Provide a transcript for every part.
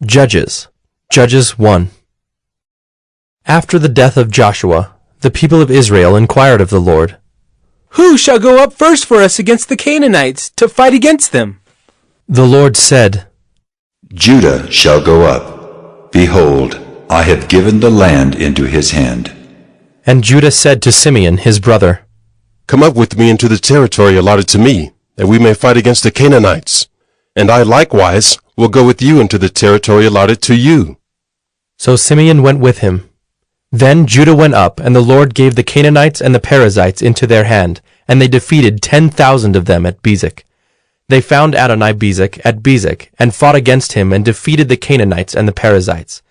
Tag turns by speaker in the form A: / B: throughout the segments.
A: Judges 1. After the death of Joshua, the people of Israel inquired of the Lord,
B: "Who shall go up first for us against the Canaanites, to fight against them?"
A: The Lord said,
C: Judah shall go up. Behold, I have given the land into his hand.
A: And Judah said to Simeon his brother,
D: Come up with me into the territory allotted to me, that we may fight against the Canaanites. And I likewise will go with you into the territory allotted to you.
A: So Simeon went with him. Then Judah went up, and the Lord gave the Canaanites and the Perizzites into their hand, and they defeated 10,000 of them at Bezek. They found Adoni-Bezek at Bezek, and fought against him, and defeated the Canaanites and the Perizzites.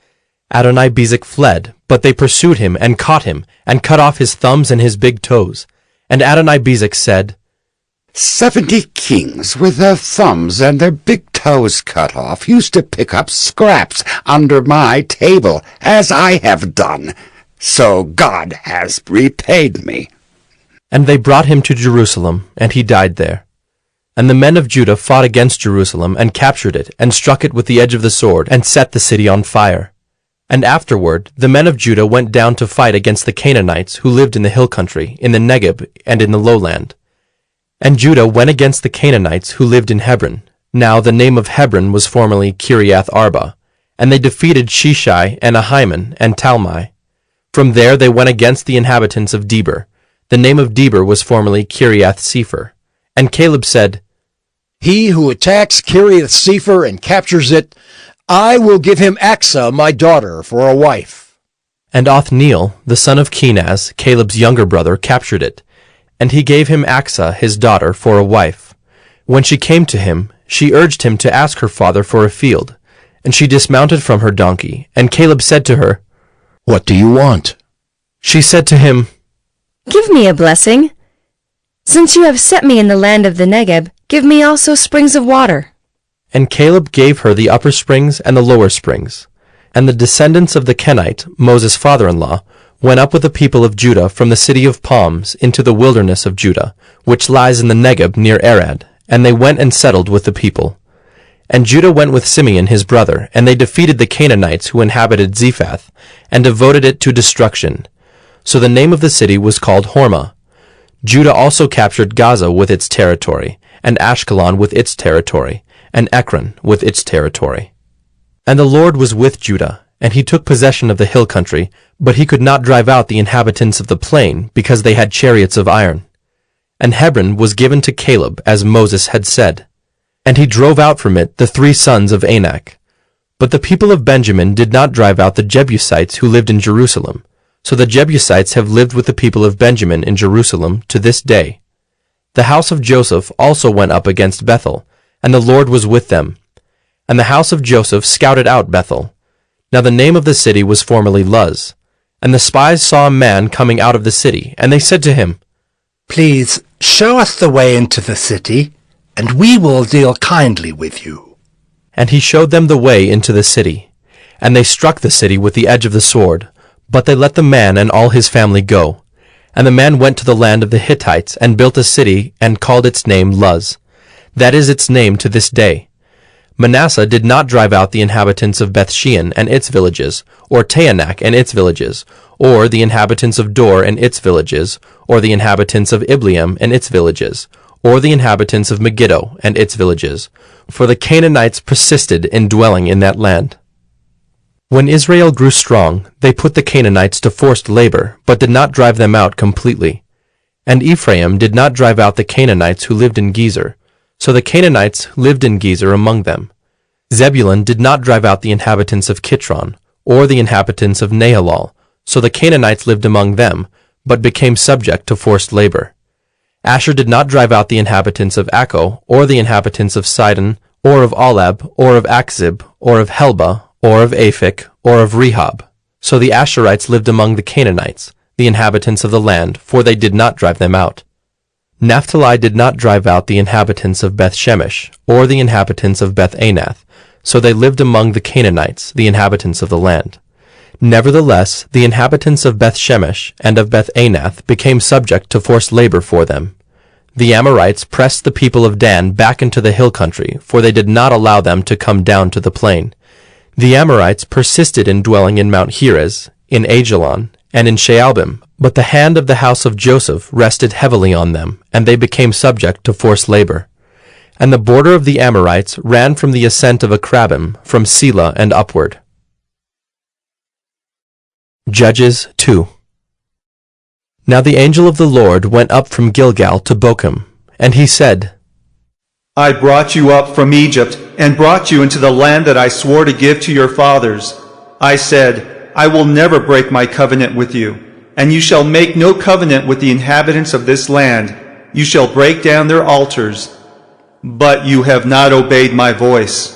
A: Adoni-Bezek fled, but they pursued him, and caught him, and cut off his thumbs and his big toes. And Adoni-Bezek said,
E: 70 kings with their thumbs and their big toes cut off used to pick up scraps under my table, as I have done. So God has repaid me.
A: And they brought him to Jerusalem, and he died there. And the men of Judah fought against Jerusalem, and captured it, and struck it with the edge of the sword, and set the city on fire. And afterward the men of Judah went down to fight against the Canaanites who lived in the hill country, in the Negeb, and in the lowland. And Judah went against the Canaanites who lived in Hebron. Now the name of Hebron was formerly Kiriath Arba. And they defeated Sheshai, and Ahiman, and Talmai. From there they went against the inhabitants of Debir. The name of Debir was formerly Kiriath Sepher. And Caleb said,
F: He who attacks Kiriath Sepher and captures it, I will give him Achsah, my daughter, for a wife.
A: And Othniel, the son of Kenaz, Caleb's younger brother, captured it. And he gave him Achsah, his daughter, for a wife. When she came to him, she urged him to ask her father for a field. And she dismounted from her donkey. And Caleb said to her,
F: What do you want?
A: She said to him,
G: Give me a blessing. Since you have set me in the land of the Negeb, give me also springs of water.
A: And Caleb gave her the upper springs and the lower springs. And the descendants of the Kenite, Moses' father-in-law, went up with the people of Judah from the city of palms into the wilderness of Judah, which lies in the Negeb near Arad, and they went and settled with the people. And Judah went with Simeon his brother, and they defeated the Canaanites who inhabited Zephath, and devoted it to destruction. So the name of the city was called Hormah. Judah also captured Gaza with its territory, and Ashkelon with its territory, and Ekron with its territory. And the Lord was with Judah, and he took possession of the hill country, but he could not drive out the inhabitants of the plain, because they had chariots of iron. And Hebron was given to Caleb, as Moses had said. And he drove out from it the 3 sons of Anak. But the people of Benjamin did not drive out the Jebusites who lived in Jerusalem. So the Jebusites have lived with the people of Benjamin in Jerusalem to this day. The house of Joseph also went up against Bethel, and the Lord was with them. And the house of Joseph scouted out Bethel. Now the name of the city was formerly Luz. And the spies saw a man coming out of the city, and they said to him,
H: Please show us the way into the city, and we will deal kindly with you.
A: And he showed them the way into the city. And they struck the city with the edge of the sword, but they let the man and all his family go. And the man went to the land of the Hittites, and built a city, and called its name Luz. That is its name to this day. Manasseh did not drive out the inhabitants of Bethshean and its villages, or Taanach and its villages, or the inhabitants of Dor and its villages, or the inhabitants of Ibleam and its villages, or the inhabitants of Megiddo and its villages, for the Canaanites persisted in dwelling in that land. When Israel grew strong, they put the Canaanites to forced labor, but did not drive them out completely. And Ephraim did not drive out the Canaanites who lived in Gezer, so the Canaanites lived in Gezer among them. Zebulun did not drive out the inhabitants of Kitron, or the inhabitants of Nahalal, so the Canaanites lived among them, but became subject to forced labor. Asher did not drive out the inhabitants of Akko, or the inhabitants of Sidon, or of Alab, or of Achzib, or of Helba, or of Aphik, or of Rehob. So the Asherites lived among the Canaanites, the inhabitants of the land, for they did not drive them out. Naphtali did not drive out the inhabitants of Beth-Shemesh, or the inhabitants of Beth-Anath, so they lived among the Canaanites, the inhabitants of the land. Nevertheless, the inhabitants of Beth-Shemesh and of Beth-Anath became subject to forced labor for them. The Amorites pressed the people of Dan back into the hill country, for they did not allow them to come down to the plain. The Amorites persisted in dwelling in Mount Heres, in Ajalon, and in Shaalbim, but the hand of the house of Joseph rested heavily on them, and they became subject to forced labor. And the border of the Amorites ran from the ascent of Akrabim, from Selah and upward. Judges 2. Now the angel of the Lord went up from Gilgal to Bochim, and he said,
I: I brought you up from Egypt, and brought you into the land that I swore to give to your fathers. I said, I will never break my covenant with you, and you shall make no covenant with the inhabitants of this land. You shall break down their altars. But you have not obeyed my voice.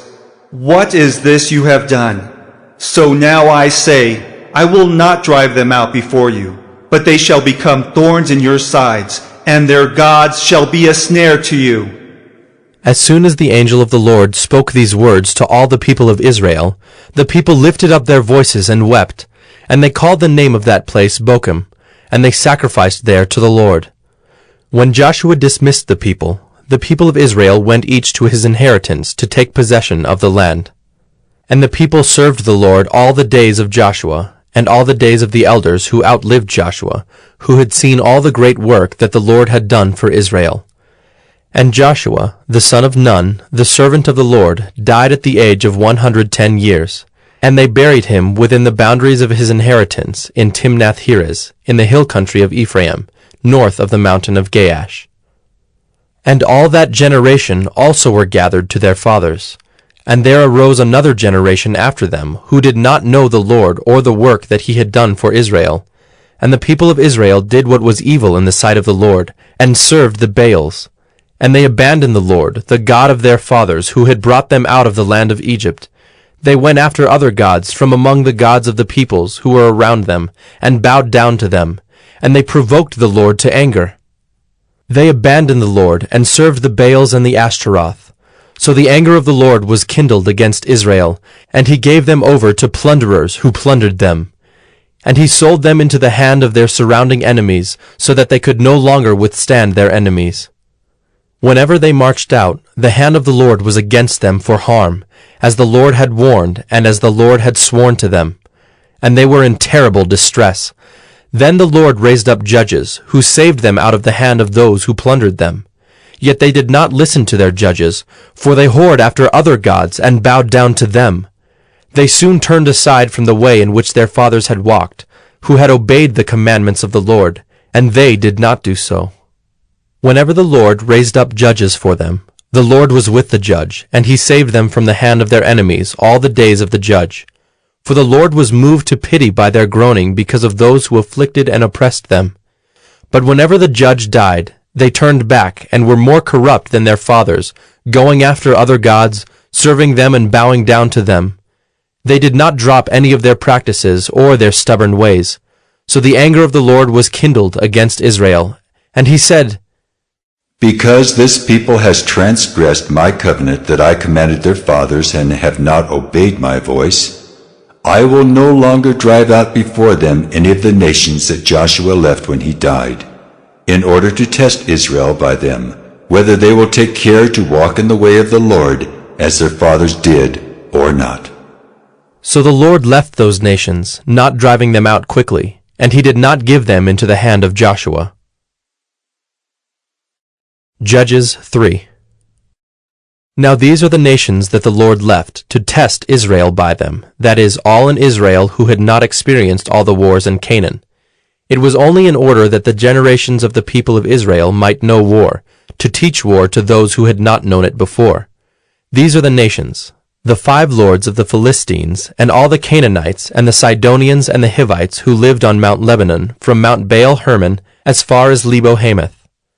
I: What is this you have done? So now I say, I will not drive them out before you, but they shall become thorns in your sides, and their gods shall be a snare to you.
A: As soon as the angel of the Lord spoke these words to all the people of Israel, the people lifted up their voices and wept, and they called the name of that place Bochim, and they sacrificed there to the Lord. When Joshua dismissed the people of Israel went each to his inheritance to take possession of the land. And the people served the Lord all the days of Joshua, and all the days of the elders who outlived Joshua, who had seen all the great work that the Lord had done for Israel. And Joshua, the son of Nun, the servant of the Lord, died at the age of 110 years. And they buried him within the boundaries of his inheritance in Timnath-Heres, in the hill country of Ephraim, north of the mountain of Gaash. And all that generation also were gathered to their fathers. And there arose another generation after them, who did not know the Lord or the work that he had done for Israel. And the people of Israel did what was evil in the sight of the Lord, and served the Baals. And they abandoned the Lord, the God of their fathers, who had brought them out of the land of Egypt. They went after other gods from among the gods of the peoples who were around them, and bowed down to them, and they provoked the Lord to anger. They abandoned the Lord, and served the Baals and the Ashtaroth. So the anger of the Lord was kindled against Israel, and he gave them over to plunderers who plundered them. And he sold them into the hand of their surrounding enemies, so that they could no longer withstand their enemies. Whenever they marched out, the hand of the Lord was against them for harm, as the Lord had warned, and as the Lord had sworn to them. And they were in terrible distress. Then the Lord raised up judges, who saved them out of the hand of those who plundered them. Yet they did not listen to their judges, for they whored after other gods and bowed down to them. They soon turned aside from the way in which their fathers had walked, who had obeyed the commandments of the Lord, and they did not do so. Whenever the Lord raised up judges for them, the Lord was with the judge, and he saved them from the hand of their enemies all the days of the judge. For the Lord was moved to pity by their groaning because of those who afflicted and oppressed them. But whenever the judge died, they turned back and were more corrupt than their fathers, going after other gods, serving them and bowing down to them. They did not drop any of their practices or their stubborn ways. So the anger of the Lord was kindled against Israel, and he said,
C: Because this people has transgressed my covenant that I commanded their fathers and have not obeyed my voice, I will no longer drive out before them any of the nations that Joshua left when he died, in order to test Israel by them, whether they will take care to walk in the way of the Lord, as their fathers did, or not.
A: So the Lord left those nations, not driving them out quickly, and he did not give them into the hand of Joshua. Judges 3. Now these are the nations that the Lord left to test Israel by them, that is, all in Israel who had not experienced all the wars in Canaan. It was only in order that the generations of the people of Israel might know war, to teach war to those who had not known it before. These are the nations, the 5 lords of the Philistines, and all the Canaanites, and the Sidonians and the Hivites who lived on Mount Lebanon, from Mount Baal-Hermon as far as Lebo-Hamath.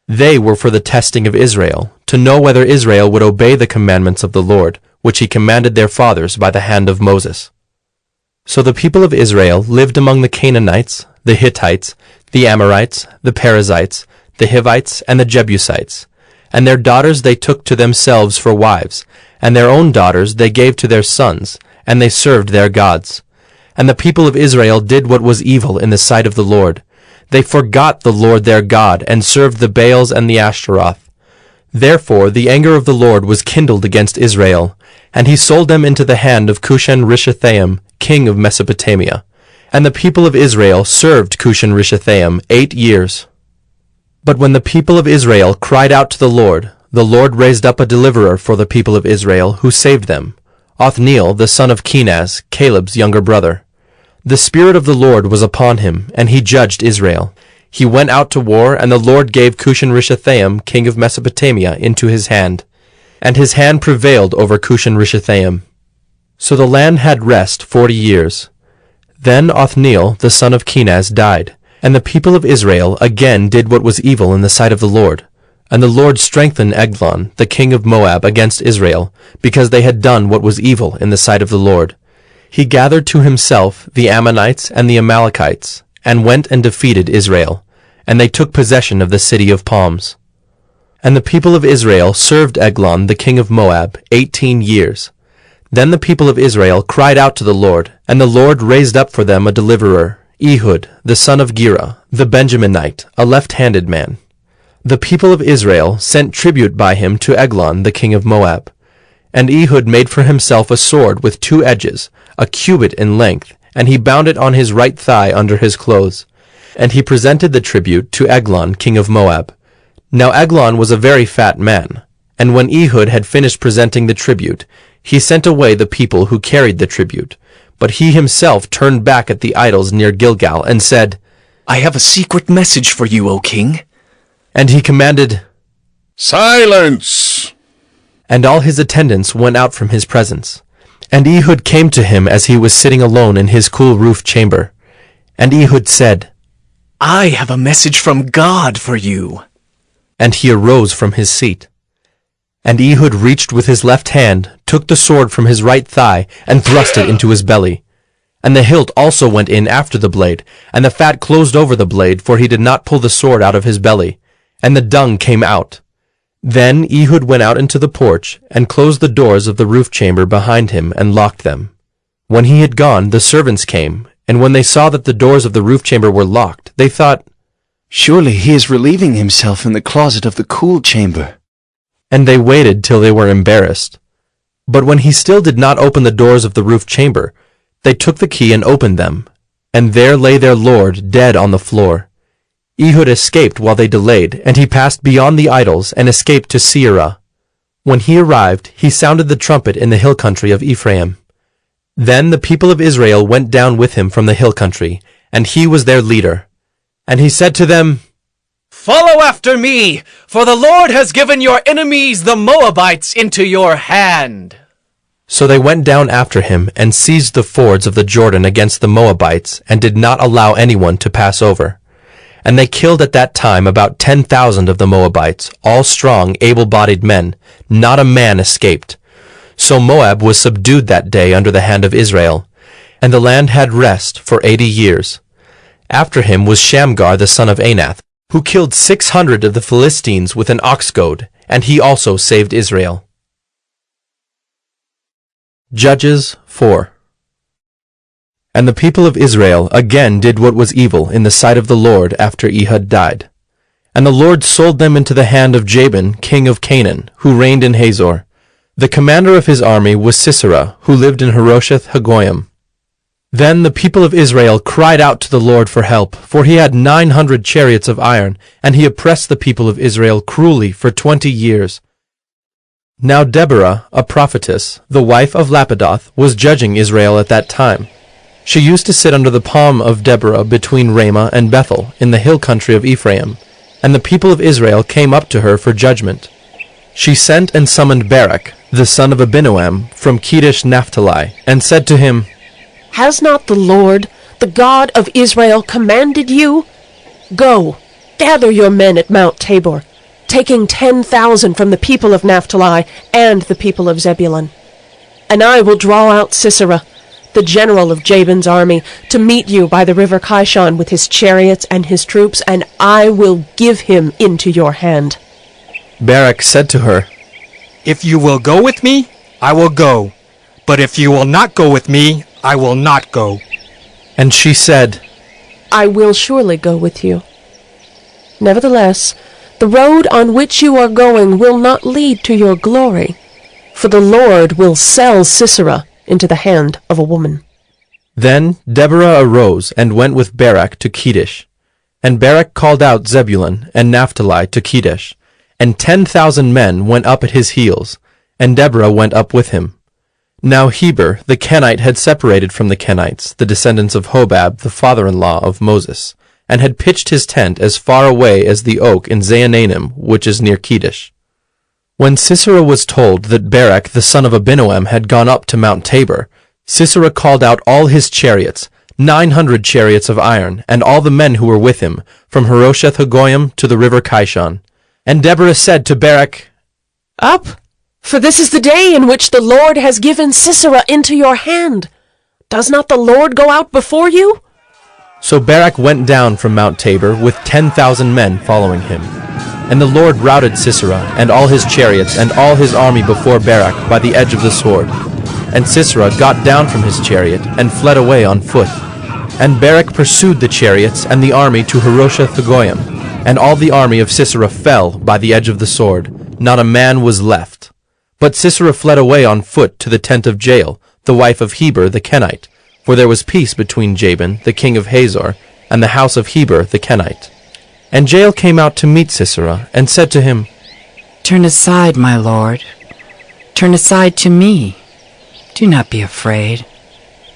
A: They were for the testing of Israel, to know whether Israel would obey the commandments of the Lord, which he commanded their fathers by the hand of Moses. So the people of Israel lived among the Canaanites, the Hittites, the Amorites, the Perizzites, the Hivites, and the Jebusites. And their daughters they took to themselves for wives, and their own daughters they gave to their sons, and they served their gods. And the people of Israel did what was evil in the sight of the Lord. They forgot the Lord their God, and served the Baals and the Ashtaroth. Therefore the anger of the Lord was kindled against Israel, and he sold them into the hand of Cushan-Rishathaim, king of Mesopotamia. And the people of Israel served Cushan-Rishathaim 8 years. But when the people of Israel cried out to the Lord raised up a deliverer for the people of Israel, who saved them, Othniel the son of Kenaz, Caleb's younger brother. The Spirit of the Lord was upon him, and he judged Israel. He went out to war, and the Lord gave Cushan-Rishathaim, king of Mesopotamia, into his hand. And his hand prevailed over Cushan-Rishathaim. So the land had rest 40 years. Then Othniel the son of Kenaz died, and the people of Israel again did what was evil in the sight of the Lord. And the Lord strengthened Eglon, the king of Moab, against Israel, because they had done what was evil in the sight of the Lord. He gathered to himself the Ammonites and the Amalekites, and went and defeated Israel, and they took possession of the city of palms. And the people of Israel served Eglon, the king of Moab, 18 years. Then the people of Israel cried out to the Lord, and the Lord raised up for them a deliverer, Ehud, the son of Gera, the Benjaminite, a left-handed man. The people of Israel sent tribute by him to Eglon, the king of Moab. And Ehud made for himself a sword with 2 edges, a cubit in length, and he bound it on his right thigh under his clothes. And he presented the tribute to Eglon, king of Moab. Now Eglon was a very fat man, and when Ehud had finished presenting the tribute, he sent away the people who carried the tribute. But he himself turned back at the idols near Gilgal, and said,
B: I have a secret message for you, O king.
A: And he commanded,
J: Silence!
A: And all his attendants went out from his presence. And Ehud came to him as he was sitting alone in his cool roof chamber. And Ehud said,
B: I have a message from God for you.
A: And he arose from his seat. And Ehud reached with his left hand, took the sword from his right thigh, and thrust it into his belly. And the hilt also went in after the blade, and the fat closed over the blade, for he did not pull the sword out of his belly. And the dung came out. Then Ehud went out into the porch, and closed the doors of the roof chamber behind him, and locked them. When he had gone, the servants came, and when they saw that the doors of the roof chamber were locked, they thought,
B: Surely he is relieving himself in the closet of the cool chamber.
A: And they waited till they were embarrassed. But when he still did not open the doors of the roof chamber, they took the key and opened them, and there lay their lord dead on the floor. Ehud escaped while they delayed, and he passed beyond the idols and escaped to Seirah. When he arrived, he sounded the trumpet in the hill country of Ephraim. Then the people of Israel went down with him from the hill country, and he was their leader. And he said to them,
K: Follow after me, for the Lord has given your enemies the Moabites into your hand.
A: So they went down after him and seized the fords of the Jordan against the Moabites, and did not allow anyone to pass over. And they killed at that time about 10,000 of the Moabites, all strong, able-bodied men. Not a man escaped. So Moab was subdued that day under the hand of Israel, and the land had rest for 80 years. After him was Shamgar the son of Anath, who killed 600 of the Philistines with an ox goad, and he also saved Israel. Judges 4. And the people of Israel again did what was evil in the sight of the Lord after Ehud died. And the Lord sold them into the hand of Jabin, king of Canaan, who reigned in Hazor. The commander of his army was Sisera, who lived in Harosheth Hagoyim. Then the people of Israel cried out to the Lord for help, for he had 900 chariots of iron, and he oppressed the people of Israel cruelly for 20 years. Now Deborah, a prophetess, the wife of Lapidoth, was judging Israel at that time. She used to sit under the palm of Deborah between Ramah and Bethel, in the hill country of Ephraim, and the people of Israel came up to her for judgment. She sent and summoned Barak, the son of Abinoam, from Kedesh Naphtali, and said to him,
L: Has not the Lord, the God of Israel, commanded you? Go, gather your men at Mount Tabor, taking 10,000 from the people of Naphtali and the people of Zebulun. And I will draw out Sisera, the general of Jabin's army, to meet you by the river Kishon with his chariots and his troops, and I will give him into your hand.
A: Barak said to her,
K: If you will go with me, I will go. But if you will not go with me, I will not go.
A: And she said,
L: I will surely go with you. Nevertheless, The road on which you are going will not lead to your glory, for the Lord will sell Sisera into the hand of a woman."
A: Then Deborah arose and went with Barak to Kedesh. And Barak called out Zebulun and Naphtali to Kedesh, and 10,000 men went up at his heels, and Deborah went up with him. Now Heber the Kenite had separated from the Kenites, the descendants of Hobab, the father-in-law of Moses, and had pitched his tent as far away as the oak in Zaanannim, which is near Kedesh. When Sisera was told that Barak the son of Abinoam had gone up to Mount Tabor, Sisera called out all his chariots, 900 chariots of iron, and all the men who were with him, from Harosheth-Hagoyim to the river Kishon. And Deborah said to Barak,
L: "Up, for this is the day in which the Lord has given Sisera into your hand. Does not the Lord go out before you?"
A: So Barak went down from Mount Tabor with 10,000 men following him. And the Lord routed Sisera and all his chariots and all his army before Barak by the edge of the sword. And Sisera got down from his chariot and fled away on foot. And Barak pursued the chariots and the army to Harosheth-Hagoyim, and all the army of Sisera fell by the edge of the sword. Not a man was left. But Sisera fled away on foot to the tent of Jael, the wife of Heber the Kenite, for there was peace between Jabin, the king of Hazor, and the house of Heber the Kenite. And Jael came out to meet Sisera, and said to him,
J: "Turn aside, my lord. Turn aside to me. Do not be afraid."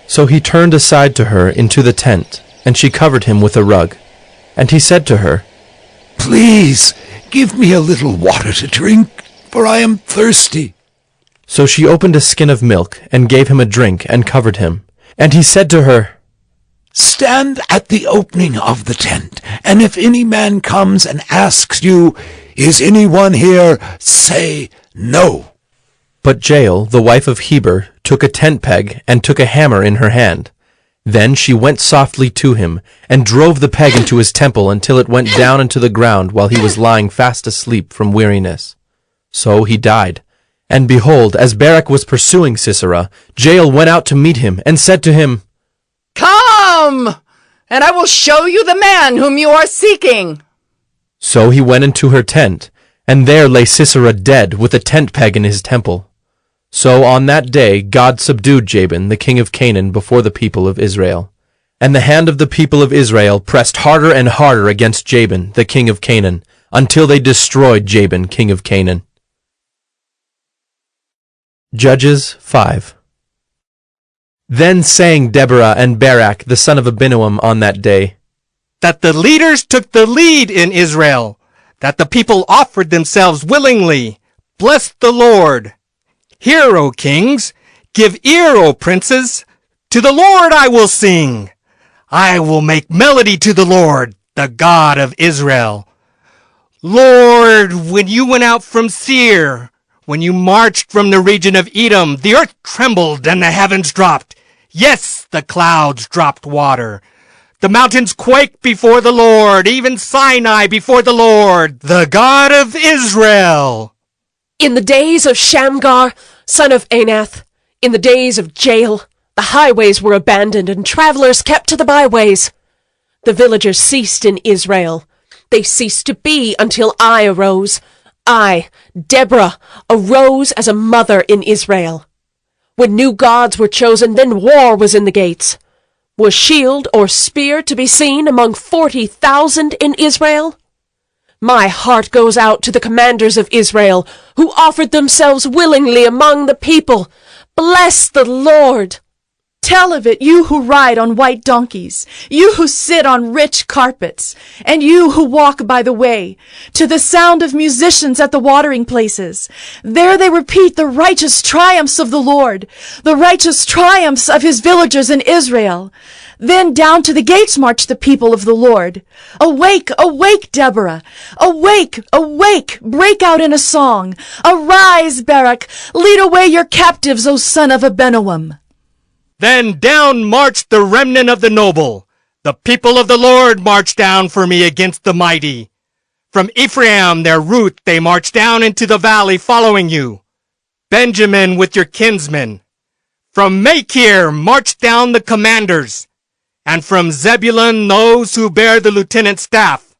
A: So he turned aside to her into the tent, and she covered him with a rug. And he said to her,
E: "Please, give me a little water to drink, for I am thirsty."
A: So she opened a skin of milk, and gave him a drink, and covered him. And he said to her,
E: "Stand at the opening of the tent, and if any man comes and asks you, 'Is anyone here?' say, 'No.'"
A: But Jael, the wife of Heber, took a tent peg, and took a hammer in her hand. Then she went softly to him, and drove the peg into his temple until it went down into the ground while he was lying fast asleep from weariness. So he died. And behold, as Barak was pursuing Sisera, Jael went out to meet him, and said to him,
J: "Come, and I will show you the man whom you are seeking."
A: So he went into her tent, and there lay Sisera dead with a tent peg in his temple. So on that day God subdued Jabin, the king of Canaan, before the people of Israel. And the hand of the people of Israel pressed harder and harder against Jabin, the king of Canaan, until they destroyed Jabin, king of Canaan. Judges 5. Then sang Deborah and Barak, the son of Abinoam, on that day,
K: that the leaders took the lead in Israel, that the people offered themselves willingly. Bless the Lord. Hear, O kings, give ear, O princes. To the Lord I will sing. I will make melody to the Lord, the God of Israel. Lord, when you went out from Seir, when you marched from the region of Edom, the earth trembled and the heavens dropped. Yes, the clouds dropped water. The mountains quaked before the Lord, even Sinai before the Lord, the God of Israel.
L: In the days of Shamgar, son of Anath, in the days of Jael, the highways were abandoned and travelers kept to the byways. The villagers ceased in Israel. They ceased to be until I arose. I, Deborah, arose as a mother in Israel. When new gods were chosen, then war was in the gates. Was shield or spear to be seen among 40,000 in Israel? My heart goes out to the commanders of Israel, who offered themselves willingly among the people. Bless the Lord!
M: Tell of it, you who ride on white donkeys, you who sit on rich carpets, and you who walk by the way, to the sound of musicians at the watering places. There they repeat the righteous triumphs of the Lord, the righteous triumphs of his villagers in Israel. Then down to the gates march the people of the Lord. Awake, awake, Deborah! Awake, awake! Break out in a song! Arise, Barak! Lead away your captives, O son of Abinoam!
K: Then down marched the remnant of the noble. The people of the Lord marched down for me against the mighty. From Ephraim, their root, they marched down into the valley following you. Benjamin with your kinsmen. From Machir marched down the commanders, and from Zebulun those who bear the lieutenant's staff.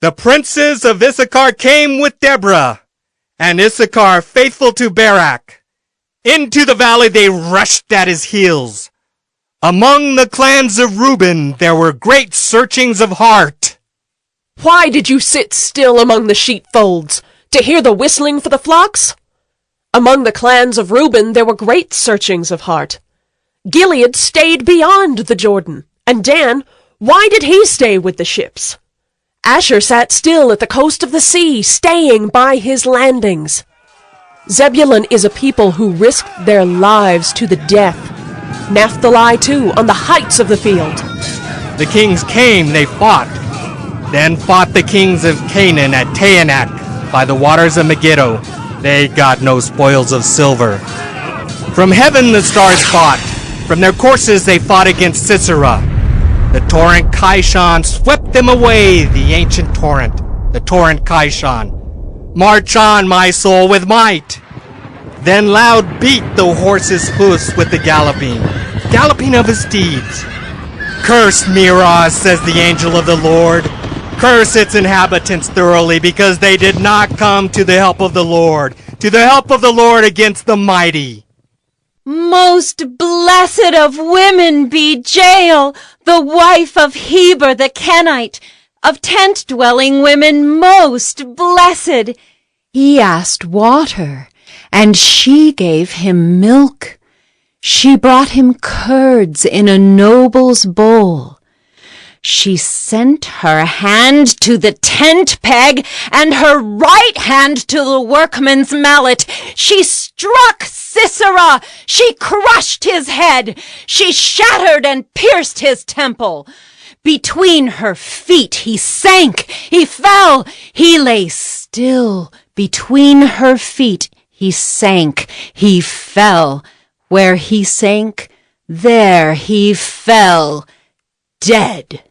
K: The princes of Issachar came with Deborah, and Issachar faithful to Barak. Into the valley they rushed at his heels. Among the clans of Reuben there were great searchings of heart.
L: Why did you sit still among the sheepfolds, to hear the whistling for the flocks? Among the clans of Reuben there were great searchings of heart. Gilead stayed beyond the Jordan, and Dan, why did he stay with the ships? Asher sat still at the coast of the sea, staying by his landings. Zebulun is a people who risked their lives to the death. Naphtali, too, on the heights of the field.
K: The kings came, they fought. Then fought the kings of Canaan at Taanach by the waters of Megiddo. They got no spoils of silver. From heaven the stars fought. From their courses they fought against Sisera. The torrent Kishon swept them away, the ancient torrent, the torrent Kishon. March on, my soul, with might. Then loud beat the horse's hoofs with the galloping of his steeds. Curse Meroz, says the angel of the Lord. Curse its inhabitants thoroughly, because they did not come to the help of the Lord against the mighty.
N: Most blessed of women be Jael, the wife of Heber the Kenite, of tent-dwelling women most blessed. He asked water, and she gave him milk. She brought him curds in a noble's bowl. She sent her hand to the tent peg and her right hand to the workman's mallet. She struck Sisera. She crushed his head. She shattered and pierced his temple. Between her feet he sank. He fell. He lay still. Between her feet he sank. He fell. Where he sank, there he fell, dead.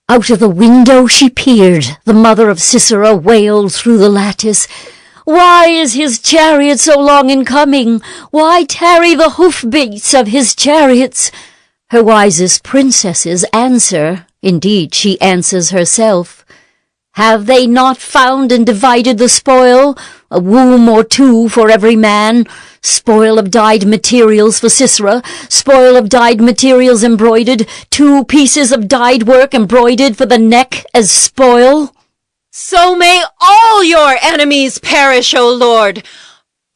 N: Out of the window she peered. The mother of Sisera wailed through the lattice. Why is his chariot so long in coming? Why tarry the hoofbeats of his chariots? Her wisest princesses answer. Indeed, she answers herself. Have they not found and divided the spoil? A womb or two for every man. Spoil of dyed materials for Sisera. Spoil of dyed materials embroidered. 2 pieces of dyed work embroidered for the neck as spoil. So may all your enemies perish, O Lord.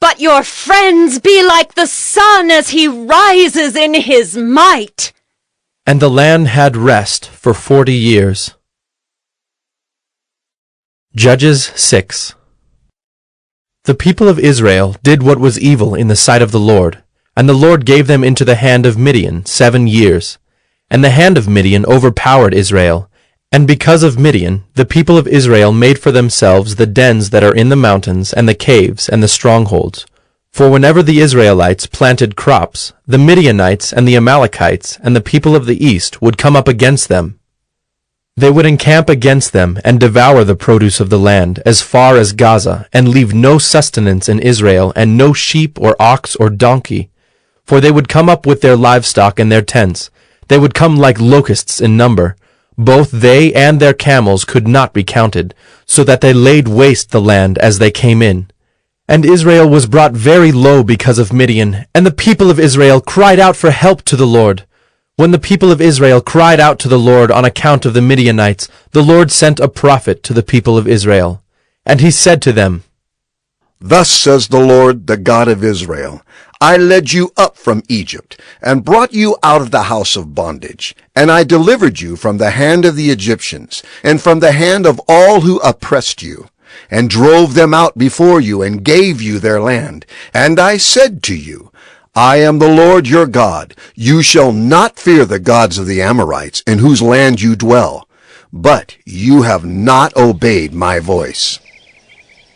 N: But your friends be like the sun as he rises in his might.
A: And the land had rest for 40 years. Judges 6. The people of Israel did what was evil in the sight of the Lord, and the Lord gave them into the hand of Midian 7 years. And the hand of Midian overpowered Israel, and because of Midian, the people of Israel made for themselves the dens that are in the mountains, and the caves, and the strongholds. For whenever the Israelites planted crops, the Midianites and the Amalekites and the people of the east would come up against them. They would encamp against them and devour the produce of the land as far as Gaza, and leave no sustenance in Israel, and no sheep or ox or donkey. For they would come up with their livestock and their tents. They would come like locusts in number. Both they and their camels could not be counted, so that they laid waste the land as they came in. And Israel was brought very low because of Midian, and the people of Israel cried out for help to the Lord. When the people of Israel cried out to the Lord on account of the Midianites, the Lord sent a prophet to the people of Israel. And he said to them,
O: Thus says the Lord, the God of Israel, I led you up from Egypt, and brought you out of the house of bondage, and I delivered you from the hand of the Egyptians, and from the hand of all who oppressed you, and drove them out before you, and gave you their land. And I said to you, I am the Lord your God. You shall not fear the gods of the Amorites, in whose land you dwell. But you have not obeyed my voice.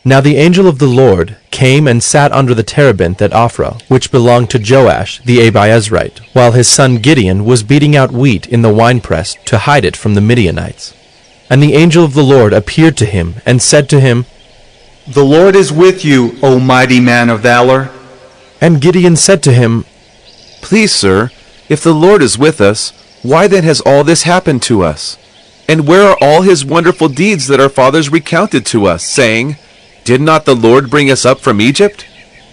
A: Now the angel of the Lord came and sat under the terebinth at Ophrah, which belonged to Joash the Abiezrite, while his son Gideon was beating out wheat in the winepress to hide it from the Midianites. And the angel of the Lord appeared to him and said to him,
I: The Lord is with you, O mighty man of valor.
A: And Gideon said to him,
P: Please, sir, if the Lord is with us, why then has all this happened to us? And where are all his wonderful deeds that our fathers recounted to us, saying, Did not the Lord bring us up from Egypt?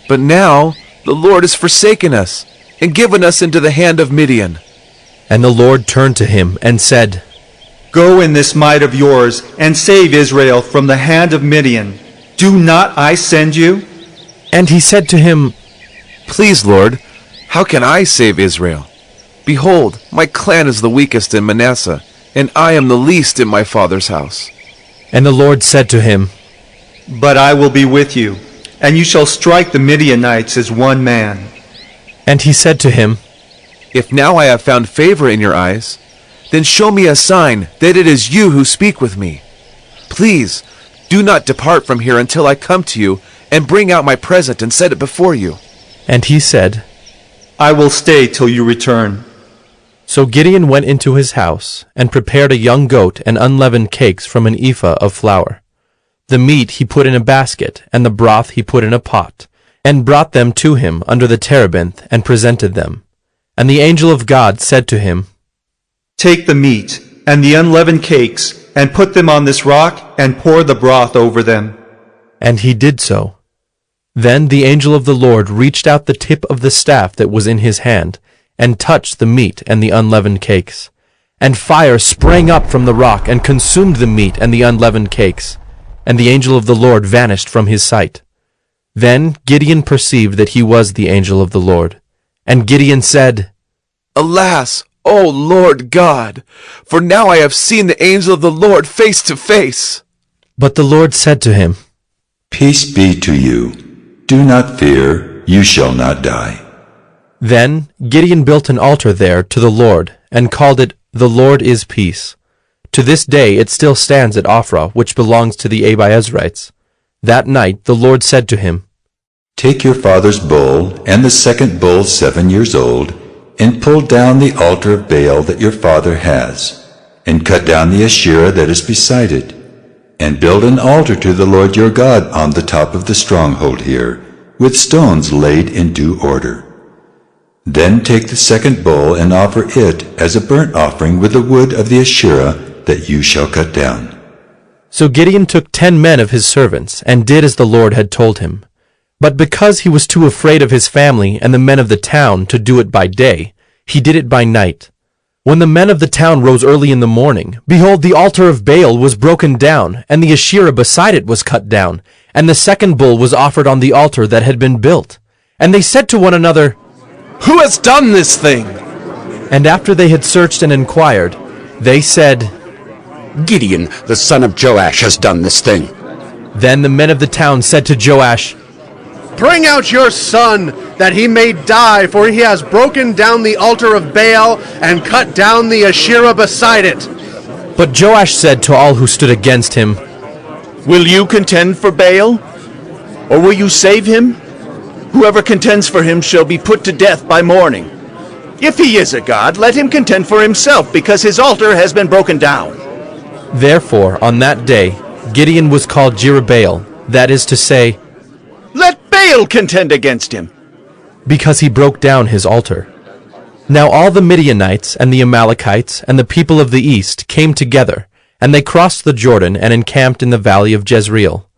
P: But now the Lord has forsaken us, and given us into the hand of Midian.
A: And the Lord turned to him and said,
I: Go in this might of yours, and save Israel from the hand of Midian. Do not I send you?
A: And he said to him,
P: Please, Lord, how can I save Israel? Behold, my clan is the weakest in Manasseh, and I am the least in my father's house.
A: And the Lord said to him,
I: But I will be with you, and you shall strike the Midianites as one man.
A: And he said to him,
P: If now I have found favor in your eyes, then show me a sign that it is you who speak with me. Please, do not depart from here until I come to you and bring out my present and set it before you.
A: And he said,
I: I will stay till you return.
A: So Gideon went into his house, and prepared a young goat and unleavened cakes from an ephah of flour. The meat he put in a basket, and the broth he put in a pot, and brought them to him under the terebinth, and presented them. And the angel of God said to him,
I: Take the meat and the unleavened cakes, and put them on this rock, and pour the broth over them.
A: And he did so. Then the angel of the Lord reached out the tip of the staff that was in his hand, and touched the meat and the unleavened cakes. And fire sprang up from the rock, and consumed the meat and the unleavened cakes. And the angel of the Lord vanished from his sight. Then Gideon perceived that he was the angel of the Lord. And Gideon said,
P: Alas, O Lord God, for now I have seen the angel of the Lord face to face.
A: But the Lord said to him,
C: Peace be to you. Do not fear, you shall not die.
A: Then Gideon built an altar there to the Lord, and called it, The Lord is Peace. To this day it still stands at Ophrah, which belongs to the Abiezrites. That night the Lord said to him,
C: Take your father's bull, and the second bull 7 years old, and pull down the altar of Baal that your father has, and cut down the Asherah that is beside it, and build an altar to the Lord your God on the top of the stronghold here, with stones laid in due order. Then take the second bull and offer it as a burnt offering with the wood of the Asherah that you shall cut down.
A: So Gideon took 10 men of his servants, and did as the Lord had told him. But because he was too afraid of his family and the men of the town to do it by day, he did it by night. When the men of the town rose early in the morning, behold, the altar of Baal was broken down, and the Asherah beside it was cut down, and the second bull was offered on the altar that had been built. And they said to one another,
P: Who has done this thing?
A: And after they had searched and inquired, they said,
E: Gideon, the son of Joash, has done this thing.
A: Then the men of the town said to Joash,
Q: Bring out your son, that he may die, for he has broken down the altar of Baal and cut down the Asherah beside it.
A: But Joash said to all who stood against him,
R: Will you contend for Baal, or will you save him? Whoever contends for him shall be put to death by morning. If he is a god, let him contend for himself, because his altar has been broken down.
A: Therefore, on that day, Gideon was called Jerubbaal, that is to say,
R: Let Baal contend against him,
A: because he broke down his altar. Now all the Midianites and the Amalekites and the people of the east came together, and they crossed the Jordan and encamped in the valley of Jezreel.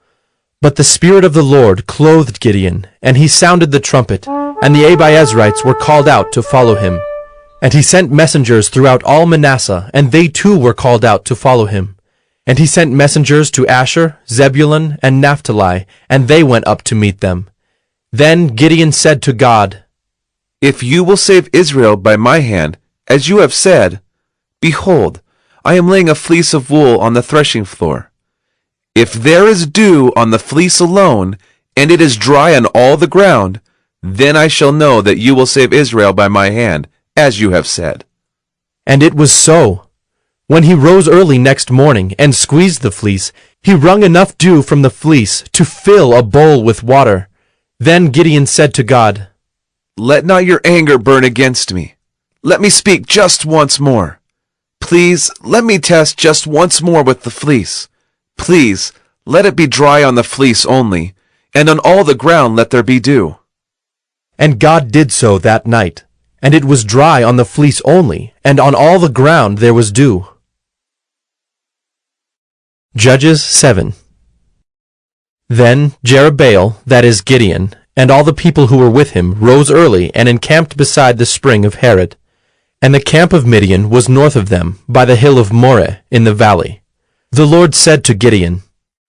A: But the Spirit of the Lord clothed Gideon, and he sounded the trumpet, and the Abiezrites were called out to follow him. And he sent messengers throughout all Manasseh, and they too were called out to follow him. And he sent messengers to Asher, Zebulun, and Naphtali, and they went up to meet them. Then Gideon said to God,
P: If you will save Israel by my hand, as you have said, behold, I am laying a fleece of wool on the threshing floor. If there is dew on the fleece alone, and it is dry on all the ground, then I shall know that you will save Israel by my hand, as you have said.
A: And it was so. When he rose early next morning and squeezed the fleece, he wrung enough dew from the fleece to fill a bowl with water. Then Gideon said to God,
P: Let not your anger burn against me. Let me speak just once more. Please, let me test just once more with the fleece. Please, let it be dry on the fleece only, and on all the ground let there be dew.
A: And God did so that night, and it was dry on the fleece only, and on all the ground there was dew. Judges 7. Then Jerubbaal, that is Gideon, and all the people who were with him rose early and encamped beside the spring of Harod. And the camp of Midian was north of them, by the hill of Moreh in the valley. The Lord said to Gideon,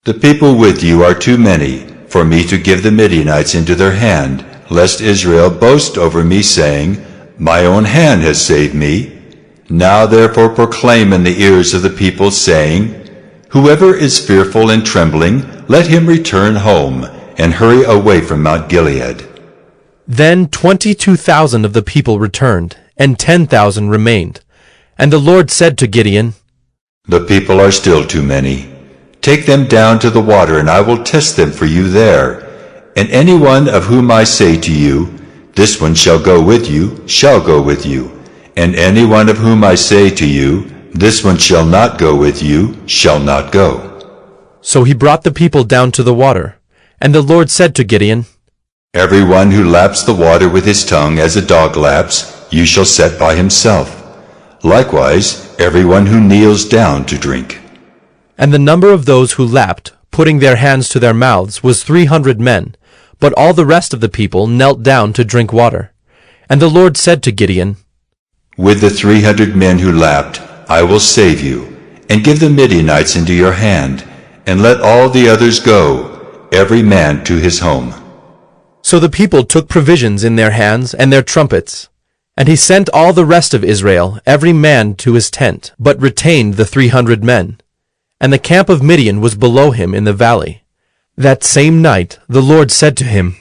C: The people with you are too many for me to give the Midianites into their hand, lest Israel boast over me, saying, My own hand has saved me. Now therefore proclaim in the ears of the people, saying, Whoever is fearful and trembling, let him return home, and hurry away from Mount Gilead.
A: Then 22,000 of the people returned, and 10,000 remained. And the Lord said to Gideon,
C: The people are still too many. Take them down to the water, and I will test them for you there. And any one of whom I say to you, This one shall go with you, shall go with you. And any one of whom I say to you, This one shall not go with you, shall not go.
A: So he brought the people down to the water. And the Lord said to Gideon,
C: Every one who laps the water with his tongue as a dog laps, you shall set by himself. Likewise, every one who kneels down to drink.
A: And the number of those who lapped, putting their hands to their mouths, was 300 men. But all the rest of the people knelt down to drink water. And the Lord said to Gideon,
C: With the 300 men who lapped, I will save you, and give the Midianites into your hand, and let all the others go, every man to his home.
A: So the people took provisions in their hands and their trumpets. And he sent all the rest of Israel, every man to his tent, but retained the 300 men. And the camp of Midian was below him in the valley. That same night the Lord said to him,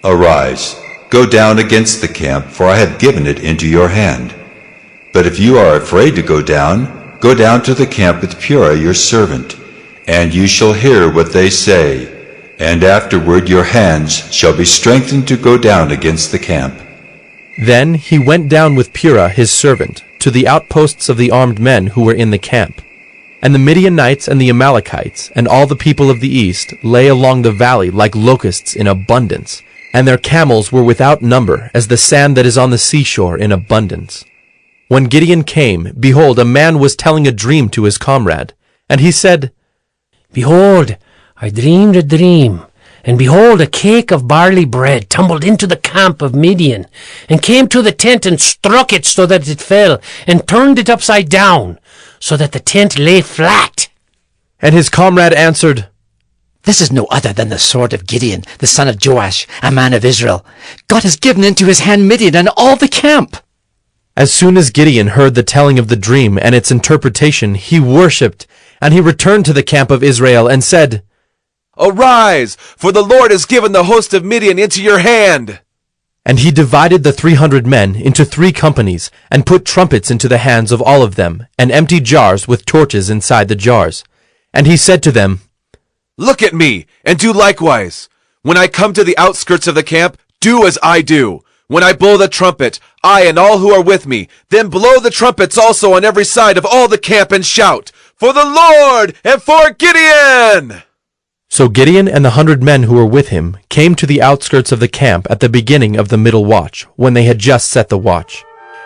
C: Arise, go down against the camp, for I have given it into your hand. But if you are afraid to go down to the camp with Purah your servant, and you shall hear what they say, and afterward your hands shall be strengthened to go down against the camp.
A: Then he went down with Purah his servant to the outposts of the armed men who were in the camp. And the Midianites and the Amalekites and all the people of the east lay along the valley like locusts in abundance, and their camels were without number as the sand that is on the seashore in abundance. When Gideon came, behold, a man was telling a dream to his comrade. And he said,
S: Behold, I dreamed a dream. And behold, a cake of barley bread tumbled into the camp of Midian, and came to the tent and struck it so that it fell, and turned it upside down, so that the tent lay flat.
A: And his comrade answered,
T: This is no other than the sword of Gideon, the son of Joash, a man of Israel. God has given into his hand Midian and all the camp.
A: As soon as Gideon heard the telling of the dream and its interpretation, he worshipped, and he returned to the camp of Israel and said,
P: Arise, for the Lord has given the host of Midian into your hand.
A: And he divided the 300 men into 3 companies, and put trumpets into the hands of all of them, and empty jars with torches inside the jars. And he said to them,
P: Look at me, and do likewise. When I come to the outskirts of the camp, do as I do. When I blow the trumpet, I and all who are with me, then blow the trumpets also on every side of all the camp, and shout, For the Lord, and for Gideon!
A: So Gideon and the 100 men who were with him came to the outskirts of the camp at the beginning of the middle watch, when they had just set the watch.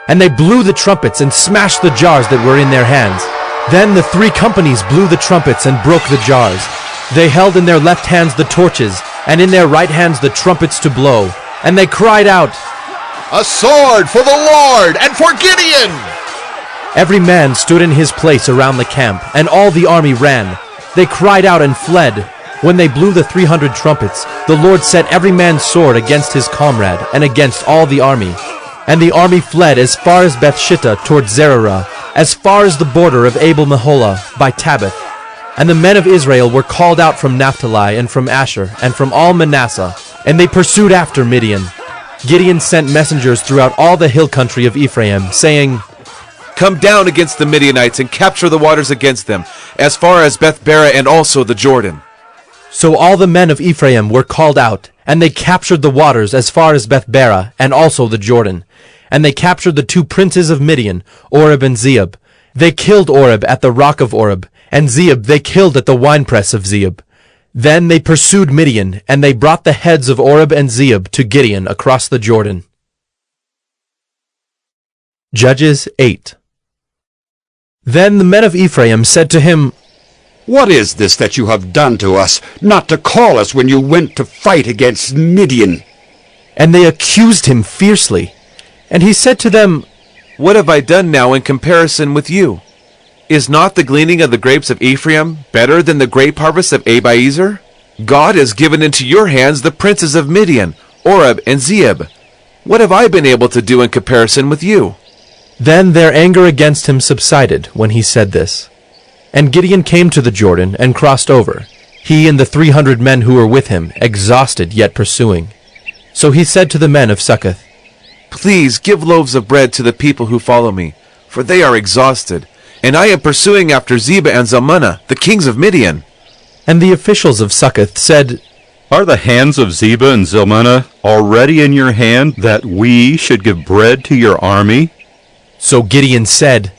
A: And they blew the trumpets and smashed the jars that were in their hands. Then the 3 companies blew the trumpets and broke the jars. They held in their left hands the torches, and in their right hands the trumpets to blow. And they cried out,
U: A sword for the Lord and for Gideon!
A: Every man stood in his place around the camp, and all the army ran. They cried out and fled. When they blew the 300 trumpets, the Lord set every man's sword against his comrade and against all the army. And the army fled as far as Bethshittah toward Zererah, as far as the border of Abel-Meholah by Tabbath. And the men of Israel were called out from Naphtali and from Asher and from all Manasseh, and they pursued after Midian. Gideon sent messengers throughout all the hill country of Ephraim, saying,
P: Come down against the Midianites and capture the waters against them, as far as Beth-barah and also the Jordan.
A: So all the men of Ephraim were called out, and they captured the waters as far as Beth-barah and also the Jordan. And they captured the 2 princes of Midian, Oreb and Zeeb. They killed Oreb at the rock of Oreb, and Zeeb they killed at the winepress of Zeeb. Then they pursued Midian, and they brought the heads of Oreb and Zeeb to Gideon across the Jordan. Judges 8. Then the men of Ephraim said to him,
E: What is this that you have done to us, not to call us when you went to fight against Midian?
A: And they accused him fiercely. And he said to them,
P: What have I done now in comparison with you? Is not the gleaning of the grapes of Ephraim better than the grape harvest of Abiezer? God has given into your hands the princes of Midian, Oreb and Zeeb. What have I been able to do in comparison with you?
A: Then their anger against him subsided when he said this. And Gideon came to the Jordan and crossed over, he and the 300 men who were with him, exhausted yet pursuing. So he said to the men of Succoth,
P: Please give loaves of bread to the people who follow me, for they are exhausted, and I am pursuing after Zebah and Zalmunna, the kings of Midian.
A: And the officials of Succoth said,
D: Are the hands of Zebah and Zalmunna already in your hand, that we should give bread to your army?
A: So Gideon said,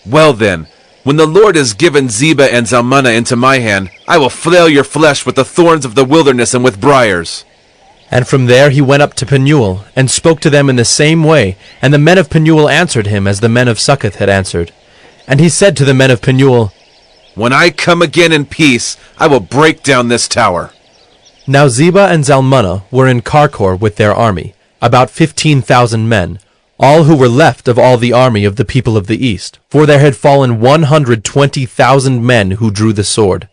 P: Well then, when the Lord has given Zebah and Zalmunna into my hand, I will flail your flesh with the thorns of the wilderness and with briars.
A: And from there he went up to Penuel, and spoke to them in the same way, and the men of Penuel answered him as the men of Succoth had answered. And he said to the men of Penuel,
P: When I come again in peace, I will break down this tower.
A: Now Zebah and Zalmunna were in Karkor with their army, about 15,000 men, all who were left of all the army of the people of the east, for there had fallen 120,000 men who drew the sword.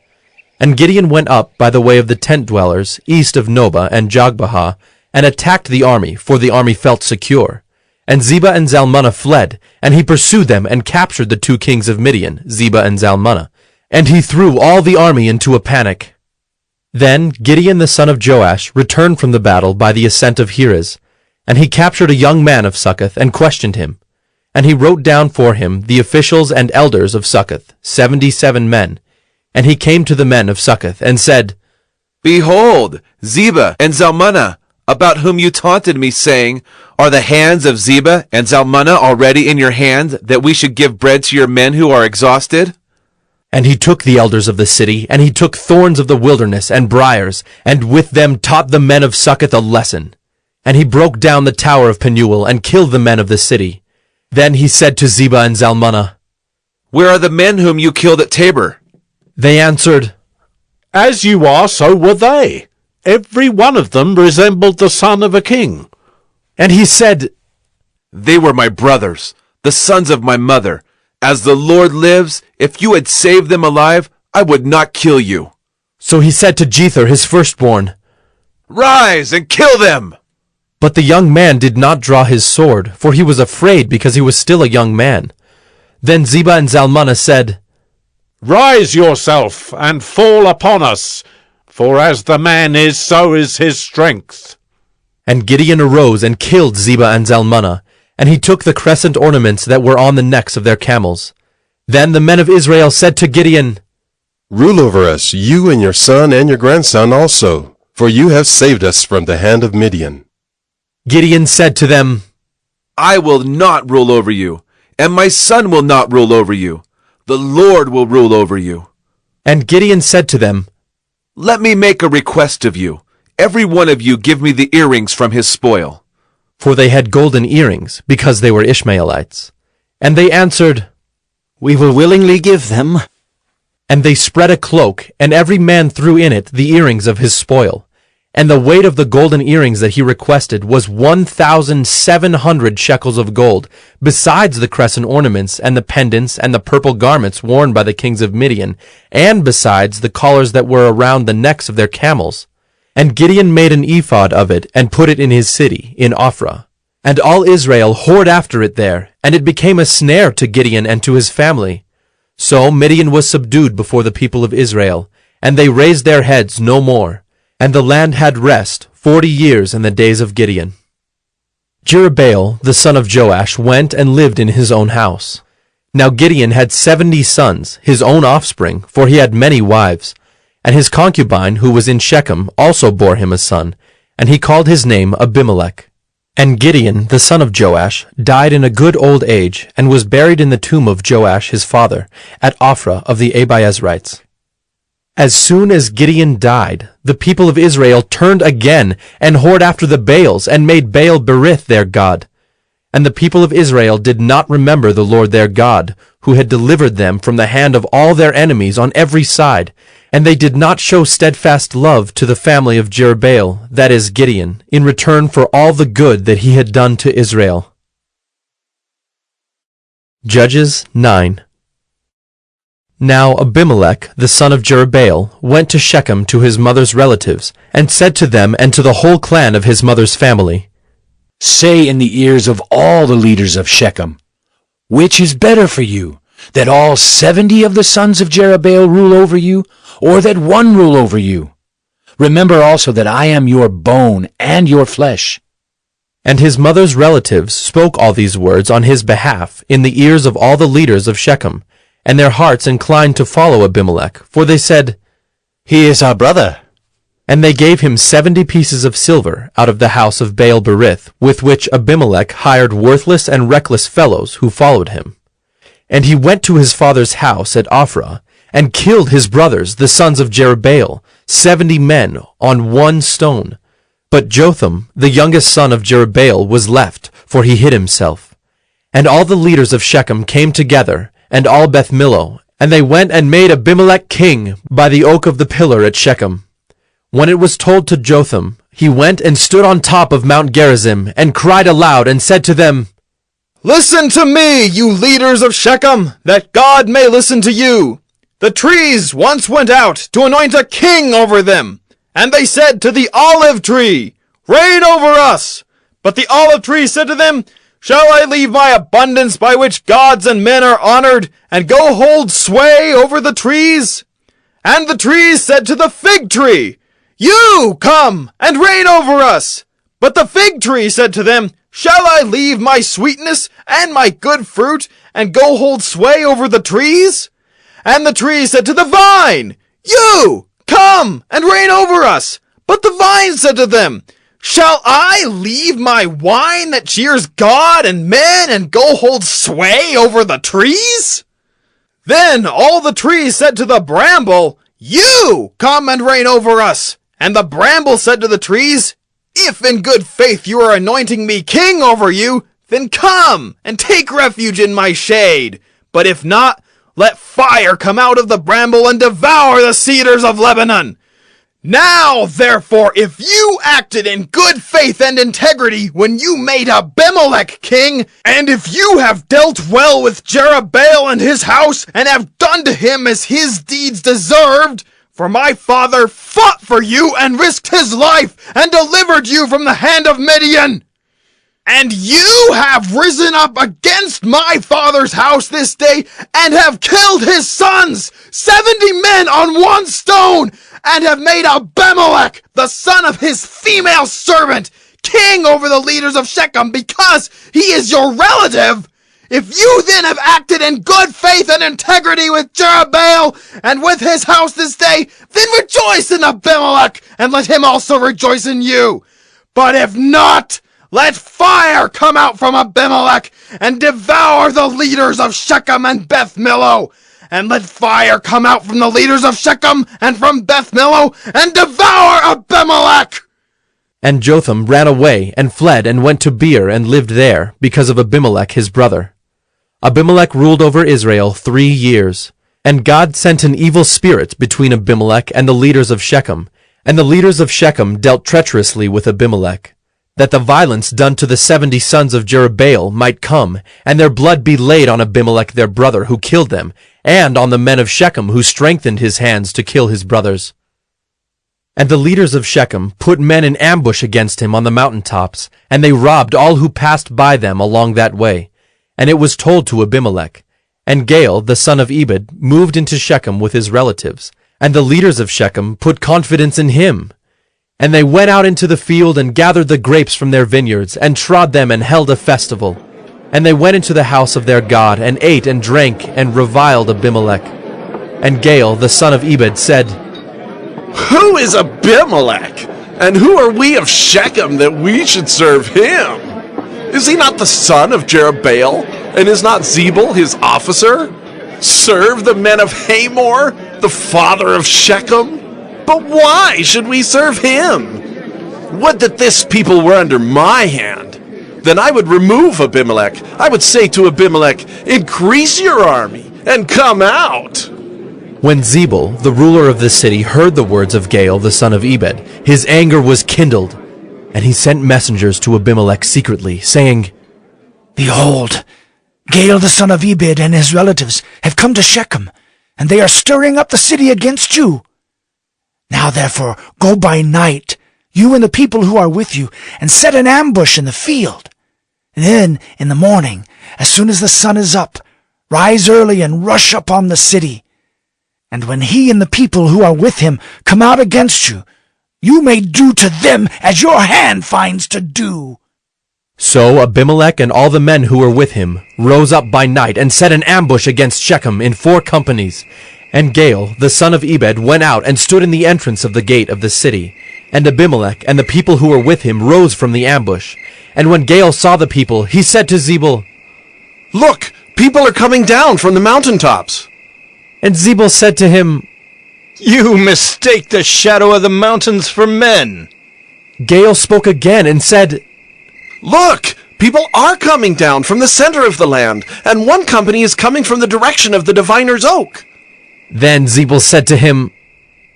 A: And Gideon went up by the way of the tent dwellers, east of Nobah and Jogbehah, and attacked the army, for the army felt secure. And Zebah and Zalmunna fled, and he pursued them and captured the 2 kings of Midian, Zebah and Zalmunna. And he threw all the army into a panic. Then Gideon the son of Joash returned from the battle by the ascent of Heres, and he captured a young man of Succoth and questioned him. And he wrote down for him the officials and elders of Succoth, 77 men. And he came to the men of Succoth and said,
P: Behold, Zebah and Zalmunna, about whom you taunted me, saying, Are the hands of Zebah and Zalmunna already in your hand, that we should give bread to your men who are exhausted?
A: And he took the elders of the city, and he took thorns of the wilderness and briars, and with them taught the men of Succoth a lesson. And he broke down the tower of Penuel, and killed the men of the city. Then he said to Zebah and Zalmunna,
P: Where are the men whom you killed at Tabor?
A: They answered,
V: As you are, so were they. Every one of them resembled the son of a king.
A: And he said,
P: They were my brothers, the sons of my mother. As the Lord lives, if you had saved them alive, I would not kill you.
A: So he said to Jether his firstborn,
P: Rise and kill them!
A: But the young man did not draw his sword, for he was afraid because he was still a young man. Then Zebah and Zalmunna said,
V: Rise yourself and fall upon us, for as the man is, so is his strength.
A: And Gideon arose and killed Zebah and Zalmunna, and he took the crescent ornaments that were on the necks of their camels. Then the men of Israel said to Gideon,
W: Rule over us, you and your son and your grandson also, for you have saved us from the hand of Midian.
A: Gideon said to them,
P: I will not rule over you, and my son will not rule over you. The Lord will rule over you.
A: And Gideon said to them,
P: Let me make a request of you. Every one of you give me the earrings from his spoil.
A: For they had golden earrings, because they were Ishmaelites. And they answered,
T: We will willingly give them.
A: And they spread a cloak, and every man threw in it the earrings of his spoil. And the weight of the golden earrings that he requested was 1,700 shekels of gold, besides the crescent ornaments, and the pendants, and the purple garments worn by the kings of Midian, and besides the collars that were around the necks of their camels. And Gideon made an ephod of it, and put it in his city, in Ophrah. And all Israel whored after it there, and it became a snare to Gideon and to his family. So Midian was subdued before the people of Israel, and they raised their heads no more. And the land had rest 40 years in the days of Gideon. Jerubbaal, the son of Joash, went and lived in his own house. Now Gideon had 70 sons, his own offspring, for he had many wives. And his concubine, who was in Shechem, also bore him a son, and he called his name Abimelech. And Gideon, the son of Joash, died in a good old age, and was buried in the tomb of Joash his father, at Ophrah of the Abiezrites. As soon as Gideon died, the people of Israel turned again, and whored after the Baals, and made Baal Berith their god. And the people of Israel did not remember the Lord their God, who had delivered them from the hand of all their enemies on every side. And they did not show steadfast love to the family of Jerubbaal, that is, Gideon, in return for all the good that he had done to Israel. Judges 9. Now Abimelech, the son of Jerubbaal, went to Shechem to his mother's relatives, and said to them and to the whole clan of his mother's family,
F: Say in the ears of all the leaders of Shechem, which is better for you, that all 70 of the sons of Jerubbaal rule over you, or that one rule over you? Remember also that I am your bone and your flesh.
A: And his mother's relatives spoke all these words on his behalf in the ears of all the leaders of Shechem, and their hearts inclined to follow Abimelech, for they said,
F: He is our brother.
A: And they gave him 70 pieces of silver out of the house of Baal-berith, with which Abimelech hired worthless and reckless fellows who followed him. And he went to his father's house at Ophrah, and killed his brothers, the sons of Jerubbaal, 70 men on one stone. But Jotham, the youngest son of Jerubbaal, was left, for he hid himself. And all the leaders of Shechem came together, and all Beth Millo, and they went and made Abimelech king by the oak of the pillar at Shechem. When it was told to Jotham, he went and stood on top of Mount Gerizim, and cried aloud, and said to them,
G: Listen to me, you leaders of Shechem, that God may listen to you. The trees once went out to anoint a king over them, and they said to the olive tree, Reign over us. But the olive tree said to them, Shall I leave my abundance by which gods and men are honored, and go hold sway over the trees? And the trees said to the fig tree, You come and reign over us. But the fig tree said to them, Shall I leave my sweetness and my good fruit, and go hold sway over the trees? And the tree said to the vine, You come and reign over us. But the vine said to them, Shall I leave my wine that cheers God and men, and go hold sway over the trees? Then all the trees said to the bramble, You come and reign over us. And the bramble said to the trees, If in good faith you are anointing me king over you, then come and take refuge in my shade. But if not, let fire come out of the bramble and devour the cedars of Lebanon. Now, therefore, if you acted in good faith and integrity when you made Abimelech king, and if you have dealt well with Jerubbaal and his house, and have done to him as his deeds deserved, for my father fought for you and risked his life and delivered you from the hand of Midian. And you have risen up against my father's house this day and have killed his sons, 70 men on one stone, and have made Abimelech, the son of his female servant, king over the leaders of Shechem because he is your relative. If you then have acted in good faith and integrity with Jerubbaal and with his house this day, then rejoice in Abimelech and let him also rejoice in you. But if not, let fire come out from Abimelech and devour the leaders of Shechem and Beth Millo. And let fire come out from the leaders of Shechem and from Beth Millo and devour Abimelech.
A: And Jotham ran away and fled and went to Beer and lived there because of Abimelech his brother. Abimelech ruled over Israel 3 years. And God sent an evil spirit between Abimelech and the leaders of Shechem. And the leaders of Shechem dealt treacherously with Abimelech, that the violence done to the 70 sons of Jerubbaal might come, and their blood be laid on Abimelech their brother who killed them, and on the men of Shechem who strengthened his hands to kill his brothers. And the leaders of Shechem put men in ambush against him on the mountaintops, and they robbed all who passed by them along that way. And it was told to Abimelech. And Gaal, the son of Ebed, moved into Shechem with his relatives, and the leaders of Shechem put confidence in him. And they went out into the field and gathered the grapes from their vineyards, and trod them and held a festival. And they went into the house of their God, and ate and drank, and reviled Abimelech. And Gaal, the son of Ebed, said,
H: Who is Abimelech? And who are we of Shechem that we should serve him? Is he not the son of Jerubbaal? And is not Zebul his officer? Serve the men of Hamor, the father of Shechem? But why should we serve him? Would that this people were under my hand. then I would remove Abimelech. I would say to Abimelech, increase your army and come out.
A: When Zebul, the ruler of the city, heard the words of Gaal, the son of Ebed, his anger was kindled, and he sent messengers to Abimelech secretly, saying,
B: Behold, Gaal the son of Ebed and his relatives have come to Shechem, and they are stirring up the city against you. Now therefore go by night, you and the people who are with you, and set an ambush in the field. Then in the morning, as soon as the sun is up, rise early and rush upon the city. And when he and the people who are with him come out against you, you may do to them as your hand finds to do.
A: So Abimelech and all the men who were with him rose up by night and set an ambush against Shechem in 4 companies. And Gaal, the son of Ebed, went out and stood in the entrance of the gate of the city. And Abimelech and the people who were with him rose from the ambush. And when Gaal saw the people, he said to Zebul,
H: Look, people are coming down from the mountaintops.
A: And Zebul said to him,
G: You mistake the shadow of the mountains for men.
A: Gaal spoke again and said,
H: Look, people are coming down from the center of the land, and one company is coming from the direction of the diviner's oak.
A: Then Zebul said to him,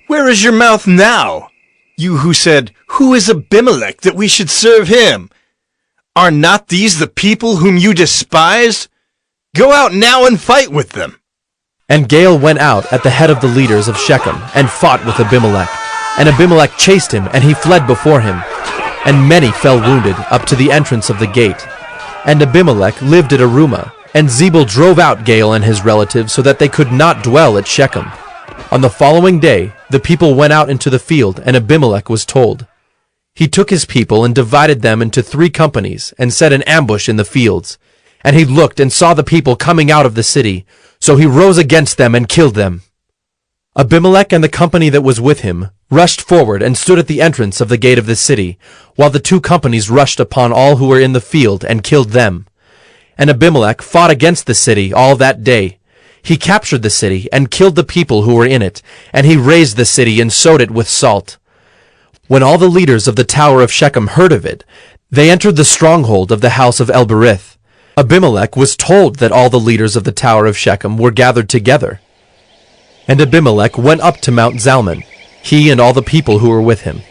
G: Where is your mouth now, you who said, Who is Abimelech that we should serve him? Are not these the people whom you despised? Go out now and fight with them.
A: And Gaal went out at the head of the leaders of Shechem and fought with Abimelech. And Abimelech chased him, and he fled before him. And many fell wounded up to the entrance of the gate. And Abimelech lived at Arumah, and Zebul drove out Gaal and his relatives so that they could not dwell at Shechem. On the following day, the people went out into the field, and Abimelech was told. He took his people and divided them into 3 companies, and set an ambush in the fields. And he looked and saw the people coming out of the city, so he rose against them and killed them. Abimelech and the company that was with him rushed forward and stood at the entrance of the gate of the city, while the 2 companies rushed upon all who were in the field and killed them. And Abimelech fought against the city all that day. He captured the city and killed the people who were in it, and he razed the city and sowed it with salt. When all the leaders of the tower of Shechem heard of it, they entered the stronghold of the house of El-Berith. Abimelech was told that all the leaders of the tower of Shechem were gathered together. And Abimelech went up to Mount Zalmon, he and all the people who were with him.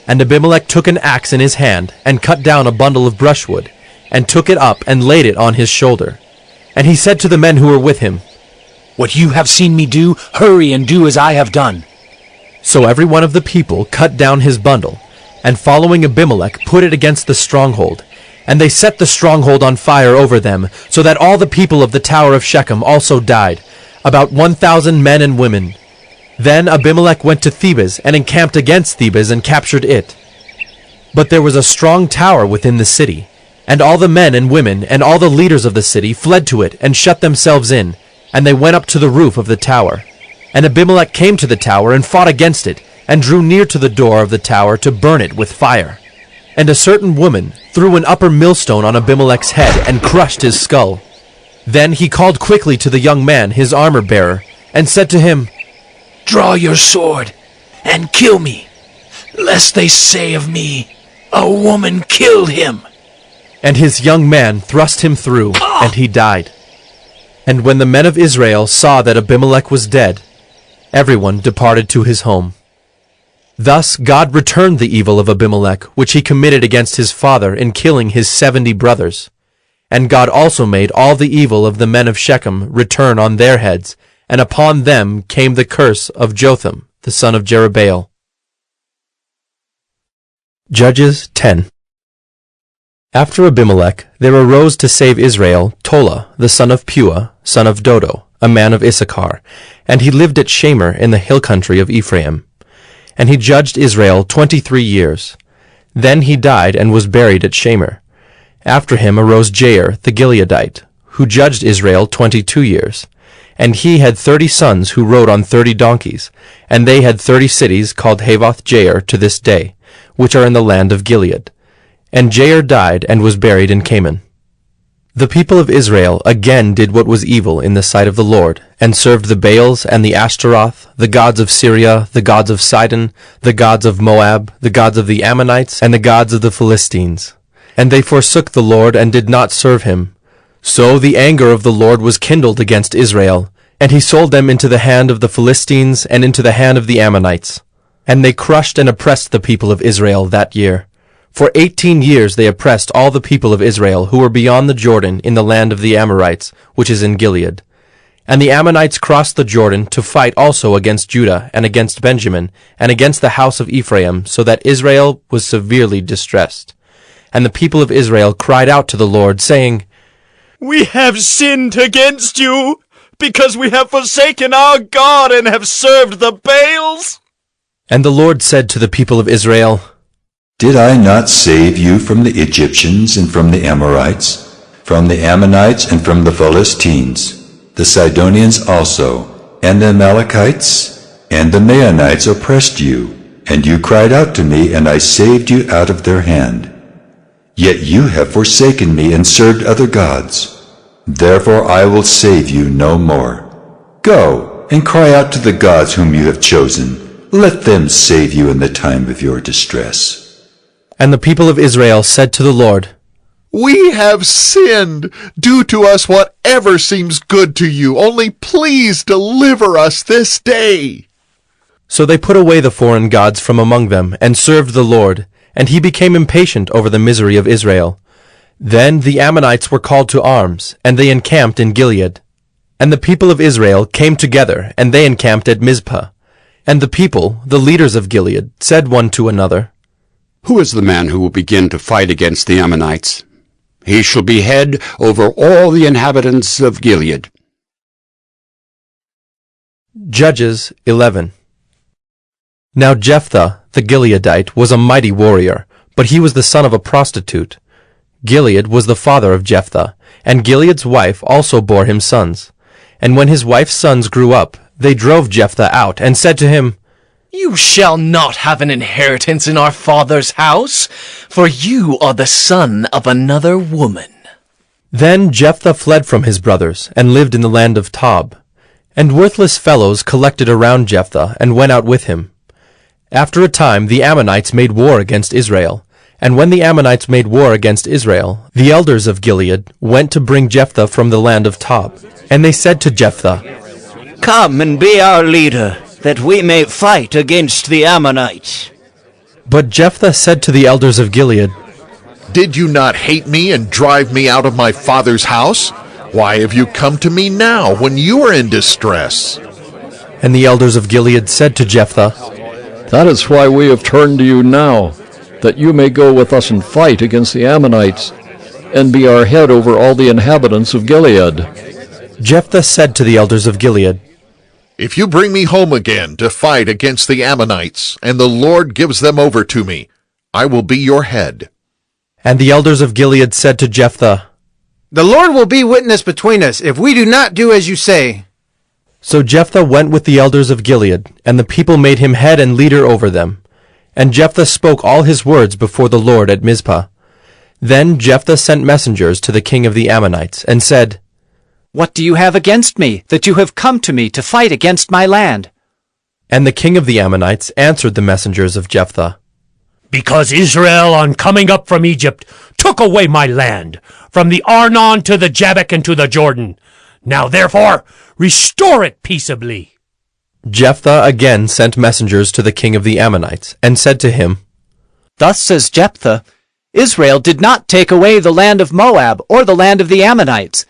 A: And Abimelech took an axe in his hand, and cut down a bundle of brushwood, and took it up and laid it on his shoulder. And he said to the men who were with him,
F: What you have seen me do, hurry and do as I have done.
A: So every one of the people cut down his bundle, and following Abimelech put it against the stronghold. And they set the stronghold on fire over them, so that all the people of the tower of Shechem also died, about 1,000 men and women. Then Abimelech went to Thebez and encamped against Thebez and captured it. But there was a strong tower within the city, and all the men and women and all the leaders of the city fled to it and shut themselves in, and they went up to the roof of the tower. And Abimelech came to the tower and fought against it, and drew near to the door of the tower to burn it with fire. And a certain woman threw an upper millstone on Abimelech's head and crushed his skull. Then he called quickly to the young man, his armor-bearer, and said to him,
B: Draw your sword and kill me, lest they say of me, A woman killed him.
A: And his young man thrust him through, and he died. And when the men of Israel saw that Abimelech was dead, everyone departed to his home. Thus God returned the evil of Abimelech, which he committed against his father in killing his 70 brothers. And God also made all the evil of the men of Shechem return on their heads, and upon them came the curse of Jotham, the son of Jerubbaal. Judges 10. After Abimelech, there arose to save Israel Tola, the son of Puah, son of Dodo, a man of Issachar, and he lived at Shamer in the hill country of Ephraim. And he judged Israel 23 years. Then he died and was buried at Shamer. After him arose Jair the Gileadite, who judged Israel 22 years. And he had 30 sons who rode on 30 donkeys, and they had 30 cities called Havoth Jair to this day, which are in the land of Gilead. And Jair died and was buried in Canaan. The people of Israel again did what was evil in the sight of the Lord, and served the Baals and the Ashtaroth, the gods of Syria, the gods of Sidon, the gods of Moab, the gods of the Ammonites, and the gods of the Philistines. and they forsook the Lord and did not serve him. So the anger of the Lord was kindled against Israel, and he sold them into the hand of the Philistines and into the hand of the Ammonites. And they crushed and oppressed the people of Israel that year. For 18 years they oppressed all the people of Israel who were beyond the Jordan in the land of the Amorites, which is in Gilead. And the Ammonites crossed the Jordan to fight also against Judah and against Benjamin and against the house of Ephraim, so that Israel was severely distressed. And the people of Israel cried out to the Lord, saying,
J: We have sinned against you, because we have forsaken our God and have served the Baals.
A: And the Lord said to the people of Israel,
C: Did I not save you from the Egyptians and from the Amorites, from the Ammonites and from the Philistines, the Sidonians also, and the Amalekites, and the Maonites oppressed you, and you cried out to me, and I saved you out of their hand. Yet you have forsaken me and served other gods. Therefore I will save you no more. Go and cry out to the gods whom you have chosen. Let them save you in the time of your distress.
A: And the people of Israel said to the Lord,
U: We have sinned. Do to us whatever seems good to you. Only please deliver us this day.
A: So they put away the foreign gods from among them, and served the Lord, and he became impatient over the misery of Israel. Then the Ammonites were called to arms, and they encamped in Gilead. And the people of Israel came together, and they encamped at Mizpah. And the people, the leaders of Gilead, said one to another,
E: Who is the man who will begin to fight against the Ammonites? He shall be head over all the inhabitants of Gilead.
A: Judges 11. Now Jephthah, the Gileadite, was a mighty warrior, but he was the son of a prostitute. Gilead was the father of Jephthah, and Gilead's wife also bore him sons. And when his wife's sons grew up, they drove Jephthah out, and said to him,
J: You shall not have an inheritance in our father's house, for you are the son of another woman.
A: Then Jephthah fled from his brothers, and lived in the land of Tob. And worthless fellows collected around Jephthah, and went out with him. After a time the Ammonites made war against Israel. And when the Ammonites made war against Israel, the elders of Gilead went to bring Jephthah from the land of Tob. And they said to Jephthah,
L: Come and be our leader, that we may fight against the Ammonites.
A: But Jephthah said to the elders of Gilead,
U: Did you not hate me and drive me out of my father's house? Why have you come to me now when you are in distress?
A: And the elders of Gilead said to Jephthah,
M: That is why we have turned to you now, that you may go with us and fight against the Ammonites, and be our head over all the inhabitants of Gilead.
A: Jephthah said to the elders of Gilead,
U: If you bring me home again to fight against the Ammonites, and the Lord gives them over to me, I will be your head.
A: And the elders of Gilead said to Jephthah,
X: The Lord will be witness between us if we do not do as you say.
A: So Jephthah went with the elders of Gilead, and the people made him head and leader over them. And Jephthah spoke all his words before the Lord at Mizpah. Then Jephthah sent messengers to the king of the Ammonites, and said,
T: What do you have against me, that you have come to me to fight against my land?
A: And the king of the Ammonites answered the messengers of Jephthah,
S: Because Israel, on coming up from Egypt, took away my land, from the Arnon to the Jabbok and to the Jordan. Now therefore, restore it peaceably.
A: Jephthah again sent messengers to the king of the Ammonites, and said to him,
T: Thus says Jephthah, Israel did not take away the land of Moab or the land of the Ammonites.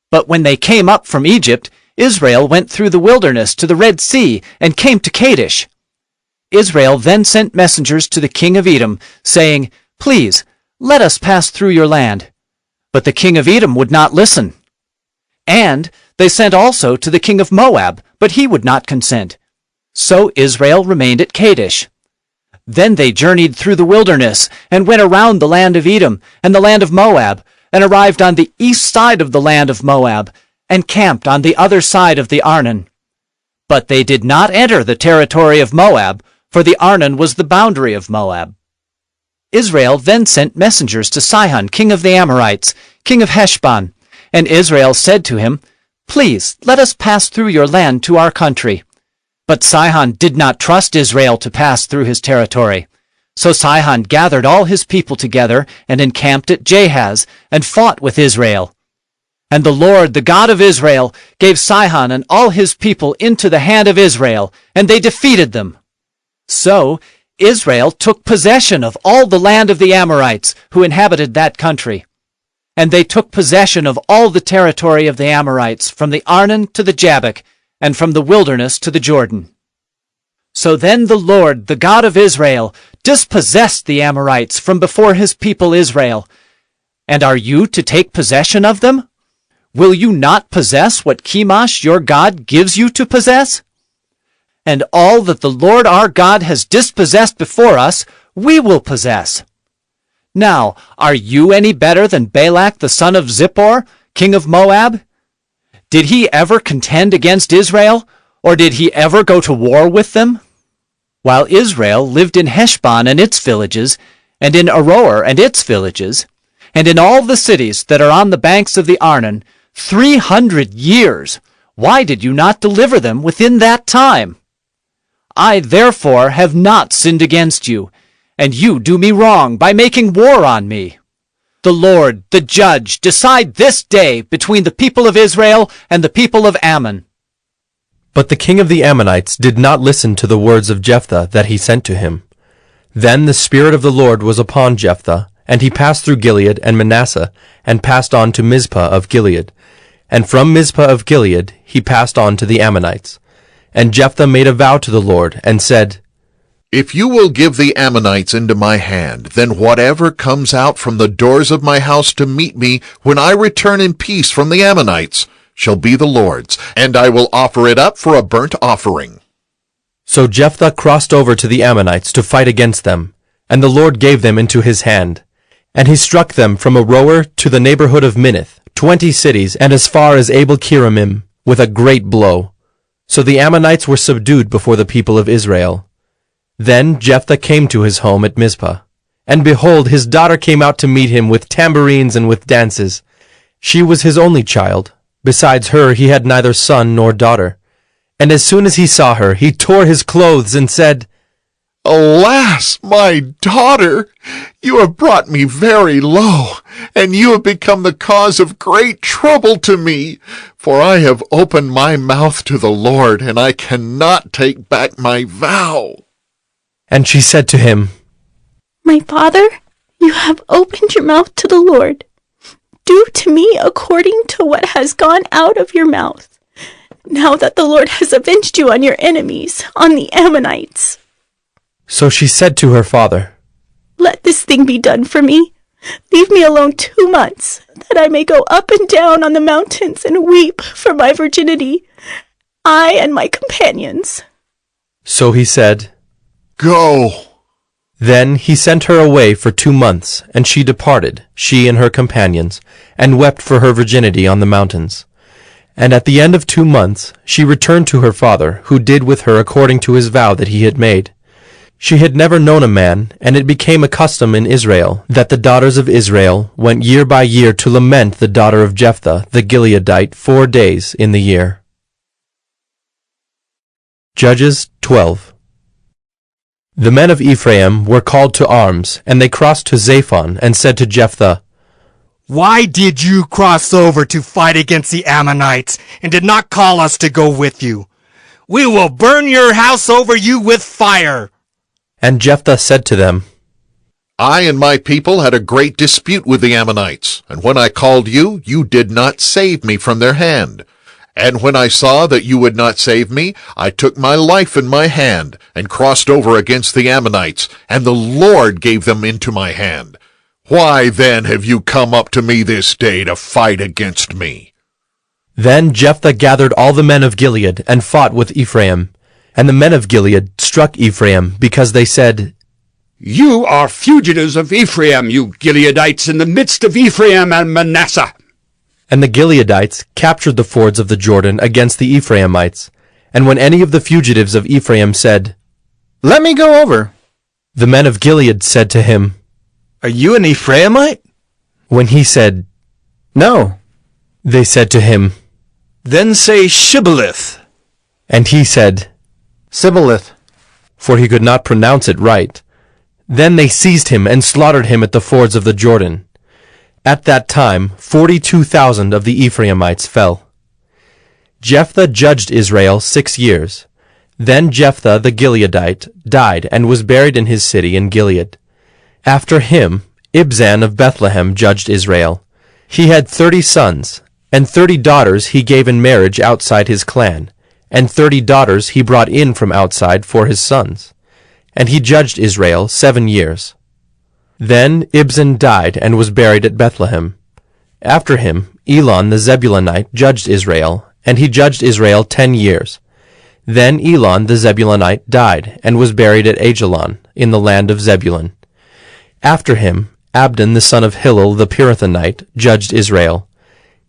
T: But when they came up from Egypt, Israel went through the wilderness to the Red Sea and came to Kadesh. Israel then sent messengers to the king of Edom, saying, Please, let us pass through your land. But the king of Edom would not listen. And they sent also to the king of Moab, but he would not consent. So Israel remained at Kadesh. Then they journeyed through the wilderness, and went around the land of Edom and the land of Moab, and arrived on the east side of the land of Moab, and camped on the other side of the Arnon. But they did not enter the territory of Moab, for the Arnon was the boundary of Moab. Israel then sent messengers to Sihon, king of the Amorites, king of Heshbon, and Israel said to him, Please, let us pass through your land to our country. But Sihon did not trust Israel to pass through his territory. So Sihon gathered all his people together and encamped at Jahaz and fought with Israel. And the Lord, the God of Israel, gave Sihon and all his people into the hand of Israel, and they defeated them. So Israel took possession of all the land of the Amorites who inhabited that country. And they took possession of all the territory of the Amorites, from the Arnon to the Jabbok, and from the wilderness to the Jordan. So then the Lord, the God of Israel, dispossessed the Amorites from before his people Israel. And are you to take possession of them? Will you not possess what Chemosh your God gives you to possess? And all that the Lord our God has dispossessed before us, we will possess. Now, are you any better than Balak the son of Zippor, king of Moab? Did he ever contend against Israel, or did he ever go to war with them? While Israel lived in Heshbon and its villages, and in Aroer and its villages, and in all the cities that are on the banks of the Arnon, 300 years, why did you not deliver them within that time? I therefore have not sinned against you, and you do me wrong by making war on me. The Lord, the judge, decide this day between the people of Israel and the people of Ammon.
A: But the king of the Ammonites did not listen to the words of Jephthah that he sent to him. Then the Spirit of the Lord was upon Jephthah, and he passed through Gilead and Manasseh, and passed on to Mizpah of Gilead. And from Mizpah of Gilead he passed on to the Ammonites. And Jephthah made a vow to the Lord, and said,
U: If you will give the Ammonites into my hand, then whatever comes out from the doors of my house to meet me when I return in peace from the Ammonites shall be the Lord's, and I will offer it up for a burnt offering.
A: So Jephthah crossed over to the Ammonites to fight against them, and the Lord gave them into his hand. And he struck them from Aroer to the neighborhood of Minnith, 20 cities, and as far as Abel-Keramim, with a great blow. So the Ammonites were subdued before the people of Israel. Then Jephthah came to his home at Mizpah. And behold, his daughter came out to meet him with tambourines and with dances. She was his only child. Besides her he had neither son nor daughter. And as soon as he saw her, he tore his clothes and said,
U: Alas, my daughter, you have brought me very low, and you have become the cause of great trouble to me, for I have opened my mouth to the Lord, and I cannot take back my vow.
A: And she said to him,
I: My father, you have opened your mouth to the Lord. Do to me according to what has gone out of your mouth, now that the Lord has avenged you on your enemies, on the Ammonites.
A: So she said to her father,
I: Let this thing be done for me. Leave me alone 2 months, that I may go up and down on the mountains and weep for my virginity, I and my companions.
A: So he said,
U: Go.
A: Then he sent her away for 2 months, and she departed, she and her companions, and wept for her virginity on the mountains. And at the end of 2 months she returned to her father, who did with her according to his vow that he had made. She had never known a man, and it became a custom in Israel that the daughters of Israel went year by year to lament the daughter of Jephthah the Gileadite 4 days in the year. Judges 12. The men of Ephraim were called to arms, and they crossed to Zaphon, and said to Jephthah,
K: Why did you cross over to fight against the Ammonites, and did not call us to go with you? We will burn your house over you with fire.
A: And Jephthah said to them,
U: I and my people had a great dispute with the Ammonites, and when I called you, you did not save me from their hand. And when I saw that you would not save me, I took my life in my hand, and crossed over against the Ammonites, and the Lord gave them into my hand. Why then have you come up to me this day to fight against me?
A: Then Jephthah gathered all the men of Gilead, and fought with Ephraim. And the men of Gilead struck Ephraim, because they said,
E: You are fugitives of Ephraim, you Gileadites, in the midst of Ephraim and Manasseh.
A: And the Gileadites captured the fords of the Jordan against the Ephraimites. And when any of the fugitives of Ephraim said,
G: Let me go over,
A: the men of Gilead said to him,
G: Are you an Ephraimite?
A: When he said,
G: No,
A: they said to him,
G: Then say Shibboleth.
A: And he said,
G: Sibboleth,
A: for he could not pronounce it right. Then they seized him and slaughtered him at the fords of the Jordan. At that time 42,000 of the Ephraimites fell. Jephthah judged Israel 6 years. Then Jephthah the Gileadite died and was buried in his city in Gilead. After him Ibzan of Bethlehem judged Israel. He had 30 sons, and 30 daughters he gave in marriage outside his clan, and 30 daughters he brought in from outside for his sons. And he judged Israel 7 years. Then Ibzan died and was buried at Bethlehem. After him Elon the Zebulunite judged Israel, and he judged Israel 10 years. Then Elon the Zebulunite died and was buried at Ajalon in the land of Zebulun. After him Abdon the son of Hillel the Pirathonite judged Israel.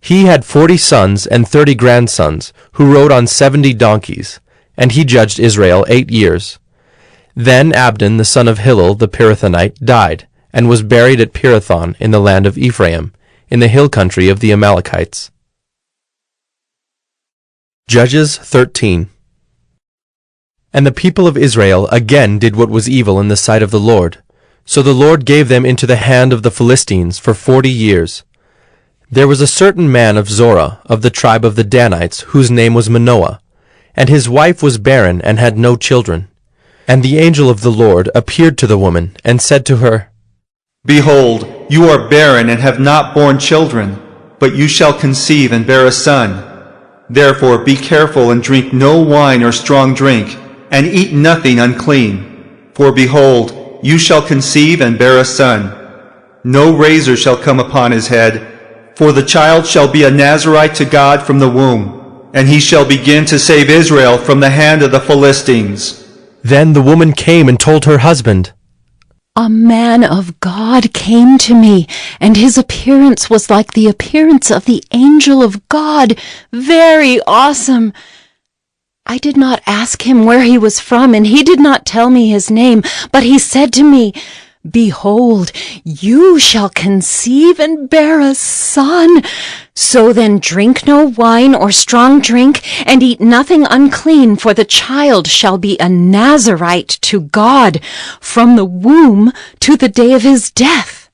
A: He had 40 sons and 30 grandsons, who rode on 70 donkeys, and he judged Israel 8 years. Then Abdon the son of Hillel the Pirathonite died, and was buried at Pirathon in the land of Ephraim, in the hill country of the Amalekites. Judges 13. And the people of Israel again did what was evil in the sight of the Lord. So the Lord gave them into the hand of the Philistines for 40 years. There was a certain man of Zorah, of the tribe of the Danites, whose name was Manoah, and his wife was barren and had no children. And the angel of the Lord appeared to the woman, and said to her,
N: Behold, you are barren and have not borne children, but you shall conceive and bear a son. Therefore be careful and drink no wine or strong drink, and eat nothing unclean. For behold, you shall conceive and bear a son. No razor shall come upon his head, for the child shall be a Nazirite to God from the womb, and he shall begin to save Israel from the hand of the Philistines.
A: Then the woman came and told her husband,
I: A man of God came to me, and his appearance was like the appearance of the angel of God, very awesome. I did not ask him where he was from, and he did not tell me his name, but he said to me, Behold, you shall conceive and bear a son. So then drink no wine or strong drink, and eat nothing unclean, for the child shall be a Nazirite to God from the womb to the day of his death.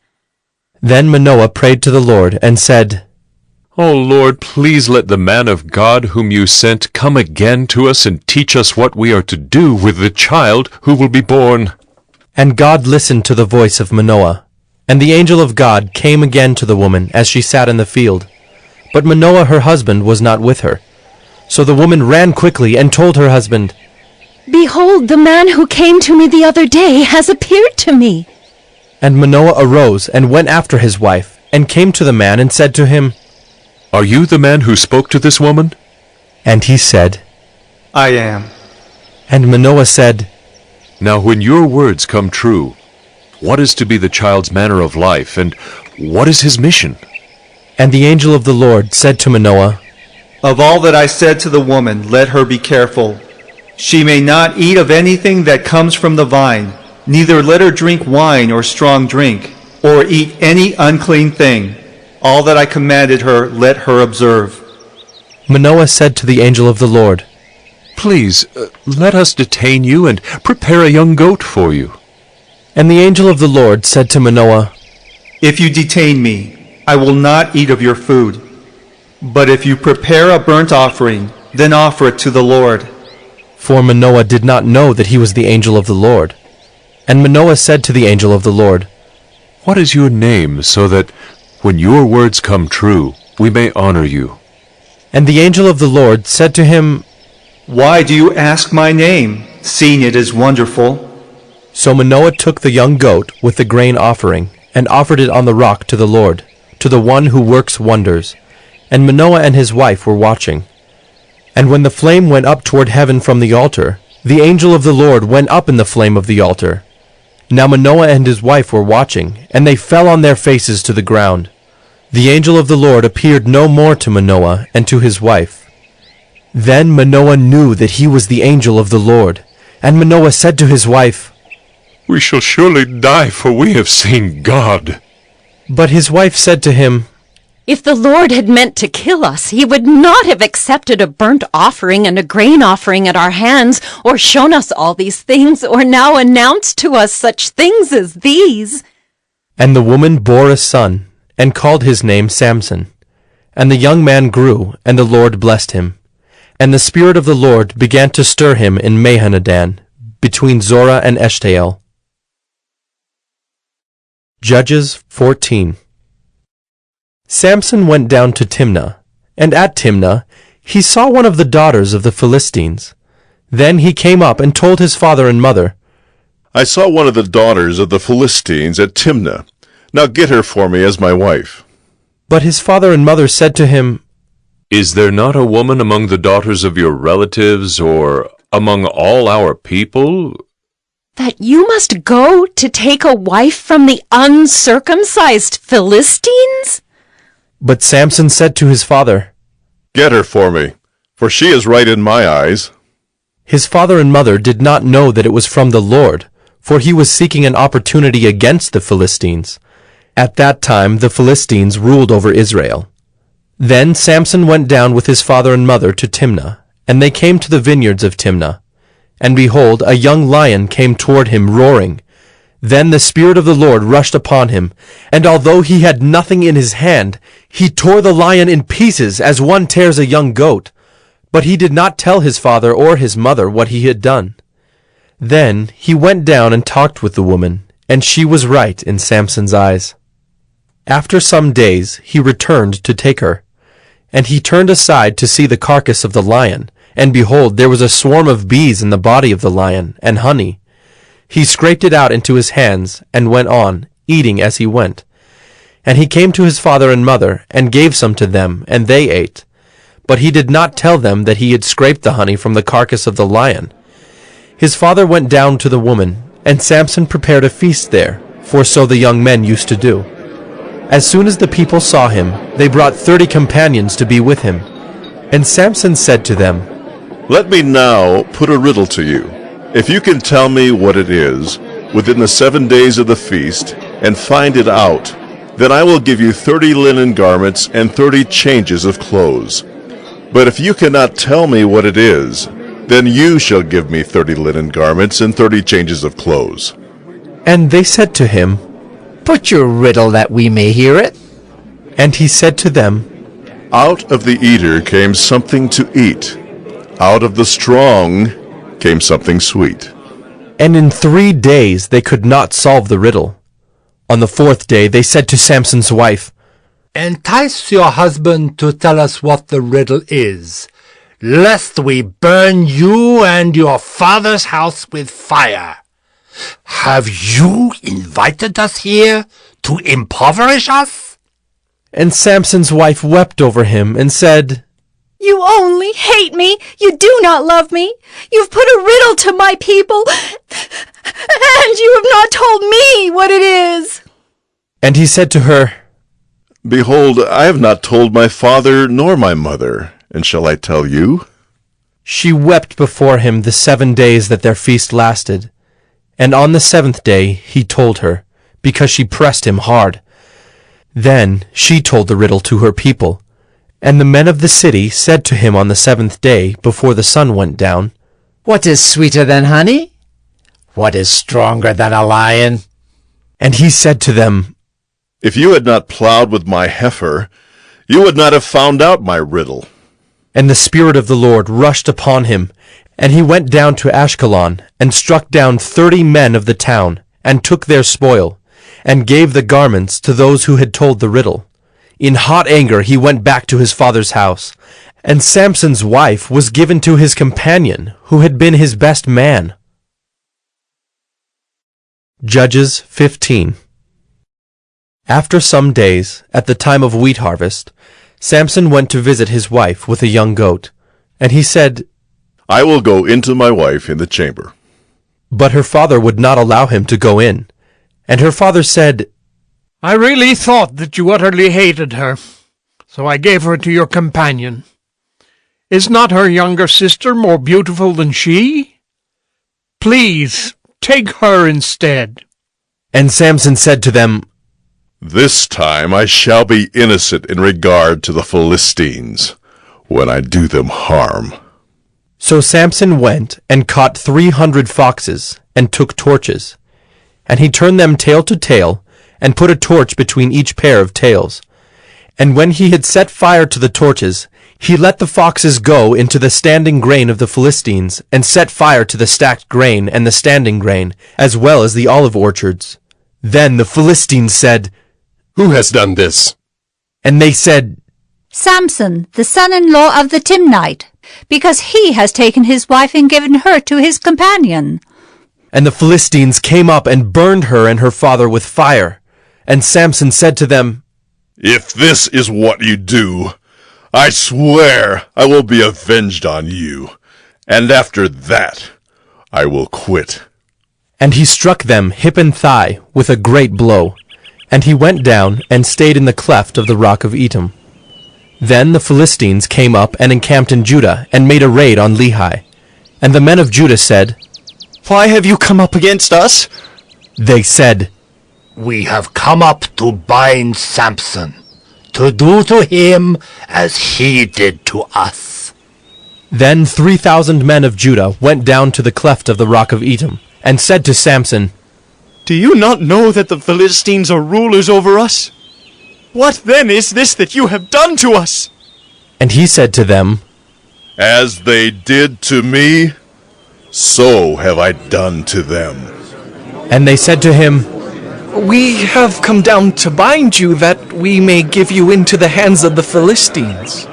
A: Then Manoah prayed to the Lord and said,
D: O Lord, please let the man of God whom you sent come again to us and teach us what we are to do with the child who will be born.
A: And God listened to the voice of Manoah. And the angel of God came again to the woman as she sat in the field. But Manoah her husband was not with her. So the woman ran quickly and told her husband,
I: Behold, the man who came to me the other day has appeared to me.
A: And Manoah arose and went after his wife, and came to the man and said to him,
D: Are you the man who spoke to this woman?
A: And he said,
N: I am.
A: And Manoah said,
D: Now when your words come true, what is to be the child's manner of life, and what is his mission?
A: And the angel of the Lord said to Manoah,
N: Of all that I said to the woman, let her be careful. She may not eat of anything that comes from the vine, neither let her drink wine or strong drink, or eat any unclean thing. All that I commanded her, let her observe.
A: Manoah said to the angel of the Lord,
D: Please, let us detain you and prepare a young goat for you.
A: And the angel of the Lord said to Manoah,
N: If you detain me, I will not eat of your food. But if you prepare a burnt offering, then offer it to the Lord.
A: For Manoah did not know that he was the angel of the Lord. And Manoah said to the angel of the Lord,
D: What is your name, so that when your words come true, we may honor you?
A: And the angel of the Lord said to him,
N: Why do you ask my name, seeing it is wonderful?
A: So Manoah took the young goat with the grain offering, and offered it on the rock to the Lord, to the one who works wonders. And Manoah and his wife were watching. And when the flame went up toward heaven from the altar, the angel of the Lord went up in the flame of the altar. Now Manoah and his wife were watching, and they fell on their faces to the ground. The angel of the Lord appeared no more to Manoah and to his wife. Then Manoah knew that he was the angel of the Lord. And Manoah said to his wife,
D: We shall surely die, for we have seen God.
A: But his wife said to him,
O: If the Lord had meant to kill us, he would not have accepted a burnt offering and a grain offering at our hands, or shown us all these things, or now announced to us such things as these.
A: And the woman bore a son, and called his name Samson. And the young man grew, and the Lord blessed him. And the Spirit of the Lord began to stir him in Mahanadan, between Zorah and Eshtael. Judges 14. Samson went down to Timnah, and at Timnah he saw one of the daughters of the Philistines. Then he came up and told his father and mother,
Q: I saw one of the daughters of the Philistines at Timnah. Now get her for me as my wife.
A: But his father and mother said to him,
D: Is there not a woman among the daughters of your relatives, or among all our people?
O: That you must go to take a wife from the uncircumcised Philistines?
A: But Samson said to his father,
Q: Get her for me, for she is right in my eyes.
A: His father and mother did not know that it was from the Lord, for he was seeking an opportunity against the Philistines. At that time the Philistines ruled over Israel. Then Samson went down with his father and mother to Timnah, and they came to the vineyards of Timnah. And behold, a young lion came toward him roaring. Then the Spirit of the Lord rushed upon him, and although he had nothing in his hand, he tore the lion in pieces as one tears a young goat. But he did not tell his father or his mother what he had done. Then he went down and talked with the woman, and she was right in Samson's eyes. After some days he returned to take her. And he turned aside to see the carcass of the lion, and behold, there was a swarm of bees in the body of the lion, and honey. He scraped it out into his hands, and went on, eating as he went. And he came to his father and mother, and gave some to them, and they ate. But he did not tell them that he had scraped the honey from the carcass of the lion. His father went down to the woman, and Samson prepared a feast there, for so the young men used to do. As soon as the people saw him, they brought 30 companions to be with him. And Samson said to them,
Q: Let me now put a riddle to you. If you can tell me what it is within the 7 days of the feast, and find it out, then I will give you 30 linen garments and 30 changes of clothes. But if you cannot tell me what it is, then you shall give me 30 linen garments and 30 changes of clothes.
A: And they said to him,
B: Put your riddle that we may hear it.
A: And he said to them,
Q: Out of the eater came something to eat. Out of the strong came something sweet.
A: And in 3 days they could not solve the riddle. On the 4th day they said to Samson's wife,
K: Entice your husband to tell us what the riddle is, lest we burn you and your father's house with fire. Have you invited us here to impoverish us?
A: And Samson's wife wept over him and said,
I: You only hate me. You do not love me. You've put a riddle to my people, and you have not told me what it is.
A: And he said to her,
Q: Behold, I have not told my father nor my mother, and shall I tell you?
A: She wept before him the 7 days that their feast lasted. And on the 7th day he told her, because she pressed him hard. Then she told the riddle to her people. And the men of the city said to him on the 7th day, before the sun went down,
B: What is sweeter than honey? What is stronger than a lion?
A: And he said to them,
Q: If you had not plowed with my heifer, you would not have found out my riddle.
A: And the Spirit of the Lord rushed upon him, and he went down to Ashkelon, and struck down 30 men of the town, and took their spoil, and gave the garments to those who had told the riddle. In hot anger he went back to his father's house, and Samson's wife was given to his companion, who had been his best man. Judges 15. After some days, at the time of wheat harvest, Samson went to visit his wife with a young goat, and he said,
Q: I will go into my wife in the chamber.
A: But her father would not allow him to go in. And her father said,
K: I really thought that you utterly hated her, so I gave her to your companion. Is not her younger sister more beautiful than she? Please, take her instead.
A: And Samson said to them,
Q: This time I shall be innocent in regard to the Philistines, when I do them harm.
A: So Samson went and caught 300 foxes, and took torches. And he turned them tail to tail, and put a torch between each pair of tails. And when he had set fire to the torches, he let the foxes go into the standing grain of the Philistines, and set fire to the stacked grain and the standing grain, as well as the olive orchards. Then the Philistines said,
P: Who has done this?
A: And they said,
R: Samson, the son-in-law of the Timnite, because he has taken his wife and given her to his companion.
A: And the Philistines came up and burned her and her father with fire. And Samson said to them,
Q: If this is what you do, I swear I will be avenged on you, and after that I will quit.
A: And he struck them hip and thigh with a great blow, and he went down and stayed in the cleft of the rock of Etam. Then the Philistines came up and encamped in Judah, and made a raid on Lehi. And the men of Judah said,
L: Why have you come up against us?
A: They said,
K: We have come up to bind Samson, to do to him as he did to us.
A: Then 3,000 men of Judah went down to the cleft of the rock of Etam, and said to Samson,
L: Do you not know that the Philistines are rulers over us? What then is this that you have done to us?
A: And he said to them,
Q: As they did to me, so have I done to them.
A: And they said to him,
J: We have come down to bind you, that we may give you into the hands of the Philistines.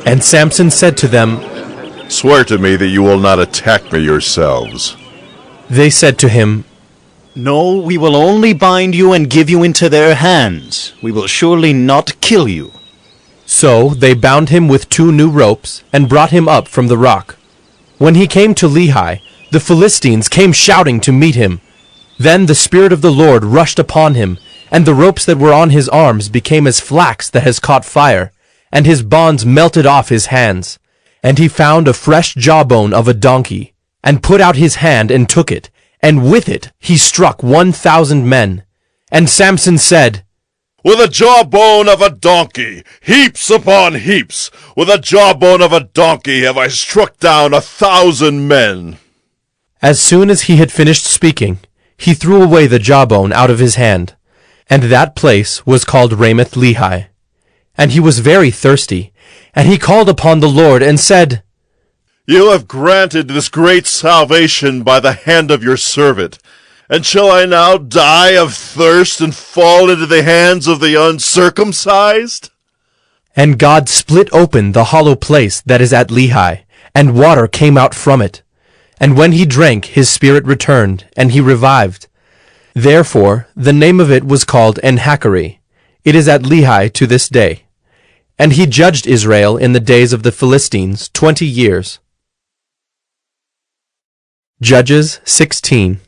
A: And Samson said to them,
Q: Swear to me that you will not attack me yourselves.
A: They said to him,
L: No, we will only bind you and give you into their hands. We will surely not kill you.
A: So they bound him with 2 new ropes, and brought him up from the rock. When he came to Lehi, the Philistines came shouting to meet him. Then the Spirit of the Lord rushed upon him, and the ropes that were on his arms became as flax that has caught fire, and his bonds melted off his hands. And he found a fresh jawbone of a donkey, and put out his hand and took it, and with it he struck 1,000 men. And Samson said,
Q: With a jawbone of a donkey, heaps upon heaps, with a jawbone of a donkey have I struck down 1,000 men.
A: As soon as he had finished speaking, he threw away the jawbone out of his hand, and that place was called Ramoth Lehi. And he was very thirsty, and he called upon the Lord and said,
Q: You have granted this great salvation by the hand of your servant, and shall I now die of thirst and fall into the hands of the uncircumcised?
A: And God split open the hollow place that is at Lehi, and water came out from it. And when he drank, his spirit returned, and he revived. Therefore the name of it was called En-Hakkore. It is at Lehi to this day. And he judged Israel in the days of the Philistines 20 years. Judges 16.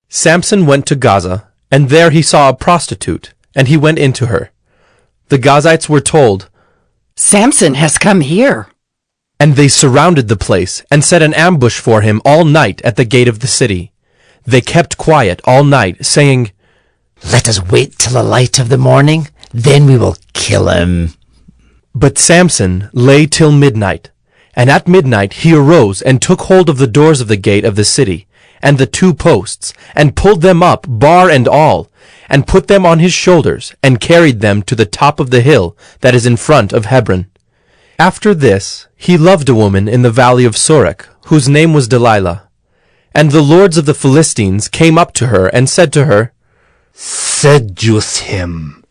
A: Samson went to Gaza, and there he saw a prostitute, and he went into her. The Gazites were told,
V: Samson has come here.
A: And they surrounded the place, and set an ambush for him all night at the gate of the city. They kept quiet all night, saying,
V: Let us wait till the light of the morning, then we will kill him.
A: But Samson lay till midnight. And at midnight he arose, and took hold of the doors of the gate of the city, and the 2 posts, and pulled them up, bar and all, and put them on his shoulders, and carried them to the top of the hill that is in front of Hebron. After this he loved a woman in the valley of Sorek, whose name was Delilah. And the lords of the Philistines came up to her, and said to her,
K: Seduce him,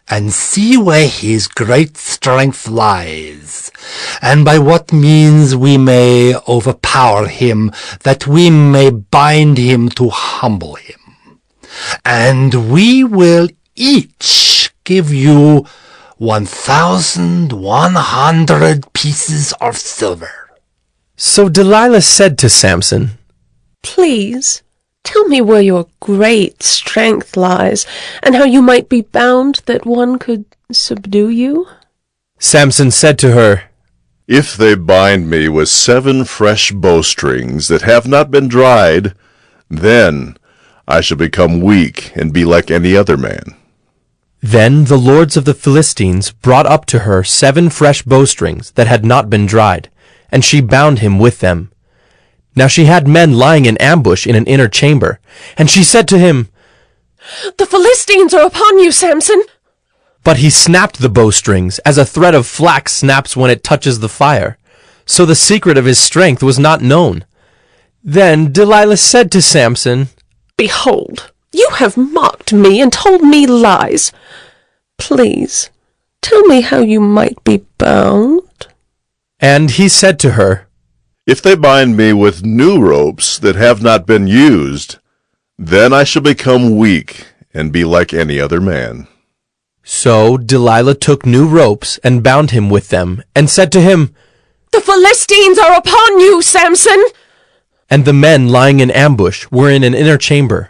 K: and see where his great strength lies, and by what means we may overpower him, that we may bind him to humble him. And we will each give you 1,100 pieces of silver.
A: So Delilah said to Samson,
W: Please, tell me where your great strength lies, and how you might be bound that one could subdue you.
A: Samson said to her,
Q: If they bind me with 7 fresh bowstrings that have not been dried, then I shall become weak and be like any other man.
A: Then the lords of the Philistines brought up to her 7 fresh bowstrings that had not been dried, and she bound him with them. Now she had men lying in ambush in an inner chamber, and she said to him,
W: The Philistines are upon you, Samson.
A: But he snapped the bowstrings, as a thread of flax snaps when it touches the fire. So the secret of his strength was not known. Then Delilah said to Samson,
W: Behold, you have mocked me and told me lies. Please, tell me how you might be bound.
A: And he said to her,
Q: If they bind me with new ropes that have not been used, then I shall become weak and be like any other man.
A: So Delilah took new ropes and bound him with them, and said to him,
W: The Philistines are upon you, Samson.
A: And the men lying in ambush were in an inner chamber.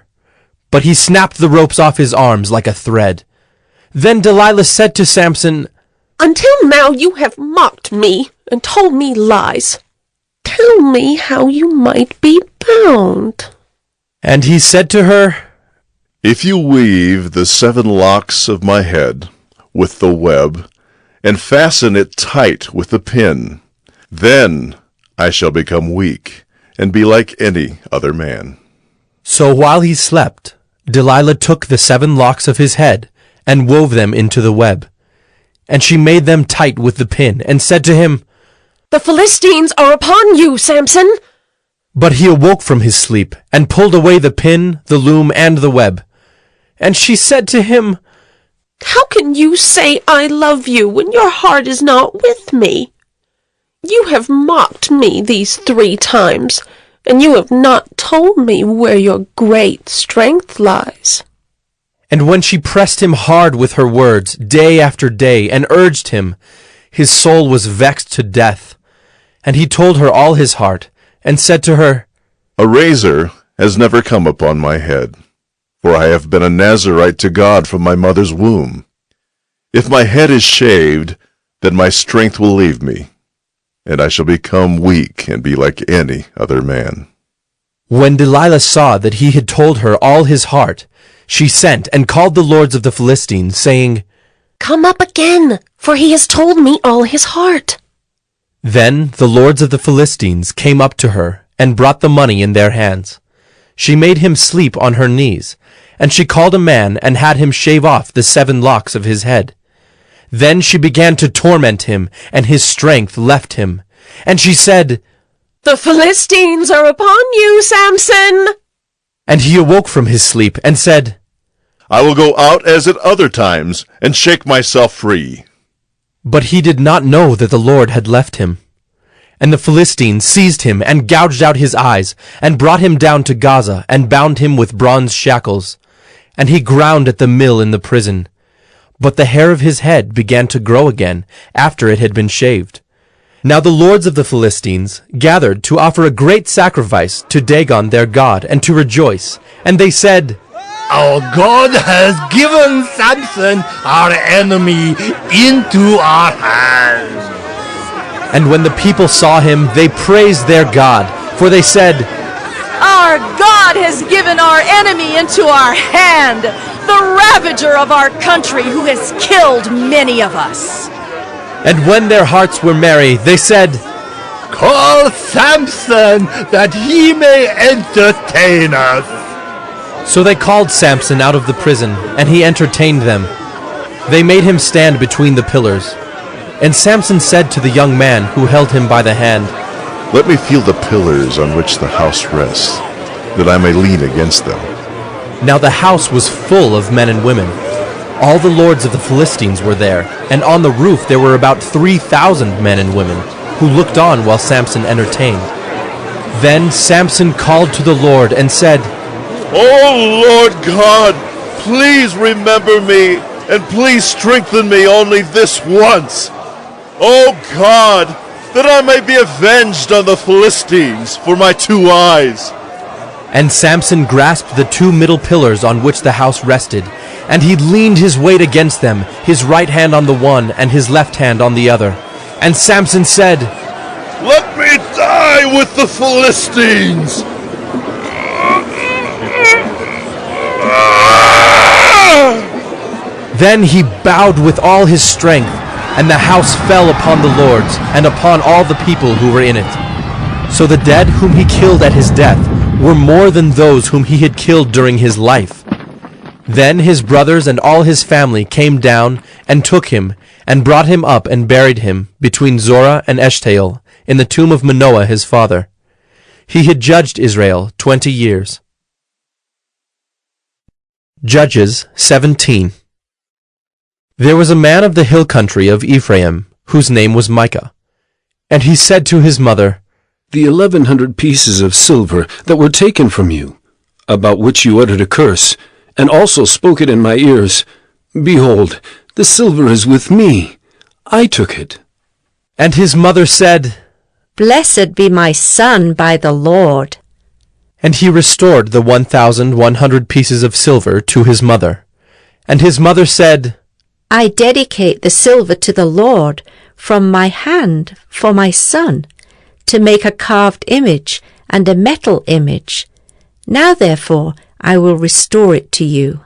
A: But he snapped the ropes off his arms like a thread. Then Delilah said to Samson,
W: Until now you have mocked me and told me lies. Tell me how you might be bound.
A: And he said to her,
Q: If you weave the 7 locks of my head with the web, and fasten it tight with the pin, then I shall become weak and be like any other man.
A: So while he slept, Delilah took the 7 locks of his head and wove them into the web. And she made them tight with the pin, and said to him,
W: The Philistines are upon you, Samson.
A: But he awoke from his sleep, and pulled away the pin, the loom, and the web. And she said to him,
W: How can you say I love you when your heart is not with me? You have mocked me these 3 times, and you have not told me where your great strength lies.
A: And when she pressed him hard with her words, day after day, and urged him, his soul was vexed to death. And he told her all his heart, and said to her,
Q: A razor has never come upon my head, for I have been a Nazarite to God from my mother's womb. If my head is shaved, then my strength will leave me, and I shall become weak and be like any other man.
A: When Delilah saw that he had told her all his heart, she sent and called the lords of the Philistines, saying,
W: Come up again, for he has told me all his heart.
A: Then the lords of the Philistines came up to her, and brought the money in their hands. She made him sleep on her knees, and she called a man, and had him shave off the 7 locks of his head. Then she began to torment him, and his strength left him. And she said,
W: The Philistines are upon you, Samson.
A: And he awoke from his sleep, and said,
Q: I will go out as at other times, and shake myself free.
A: But he did not know that the Lord had left him. And the Philistines seized him, and gouged out his eyes, and brought him down to Gaza, and bound him with bronze shackles. And he ground at the mill in the prison. But the hair of his head began to grow again, after it had been shaved. Now the lords of the Philistines gathered to offer a great sacrifice to Dagon their god, and to rejoice. And they said,
K: Our God has given Samson, our enemy, into our hands.
A: And when the people saw him, they praised their God, for they said,
C: Our God has given our enemy into our hand, the ravager of our country who has killed many of us.
A: And when their hearts were merry, they said,
K: Call Samson, that he may entertain us.
A: So they called Samson out of the prison, and he entertained them. They made him stand between the pillars. And Samson said to the young man who held him by the hand,
Q: Let me feel the pillars on which the house rests, that I may lean against them.
A: Now the house was full of men and women. All the lords of the Philistines were there, and on the roof there were about 3,000 men and women, who looked on while Samson entertained. Then Samson called to the Lord and said,
Q: O Lord God, please remember me, and please strengthen me only this once. O God, that I may be avenged on the Philistines for my 2 eyes.
A: And Samson grasped the 2 middle pillars on which the house rested, and he leaned his weight against them, his right hand on the one and his left hand on the other. And Samson said,
Q: Let me die with the Philistines.
A: Then he bowed with all his strength, and the house fell upon the lords and upon all the people who were in it. So the dead whom he killed at his death were more than those whom he had killed during his life. Then his brothers and all his family came down and took him and brought him up and buried him between Zorah and Eshtaol in the tomb of Manoah his father. He had judged Israel 20 years. Judges 17. There was a man of the hill country of Ephraim, whose name was Micah. And he said to his mother,
F: The 1,100 pieces of silver that were taken from you, about which you uttered a curse, and also spoke it in my ears, behold, the silver is with me. I took it.
A: And his mother said,
H: Blessed be my son by the Lord.
A: And he restored the 1,100 pieces of silver to his mother. And his mother said,
H: I dedicate the silver to the Lord from my hand for my son, to make a carved image and a metal image. Now therefore I will restore it to you.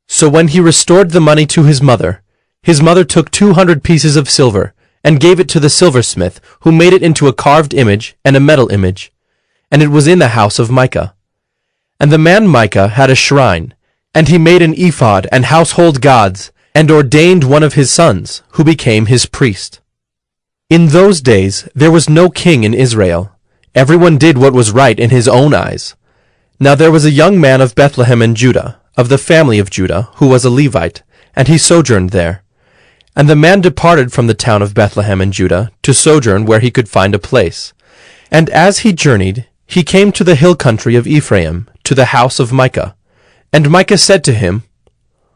A: So when he restored the money to his mother took 200 pieces of silver, and gave it to the silversmith, who made it into a carved image and a metal image. And it was in the house of Micah. And the man Micah had a shrine, and he made an ephod and household gods, and ordained one of his sons, who became his priest. In those days there was no king in Israel. Everyone did what was right in his own eyes. Now there was a young man of Bethlehem in Judah, of the family of Judah, who was a Levite, and he sojourned there. And the man departed from the town of Bethlehem in Judah to sojourn where he could find a place. And as he journeyed, he came to the hill country of Ephraim, to the house of Micah. And Micah said to him,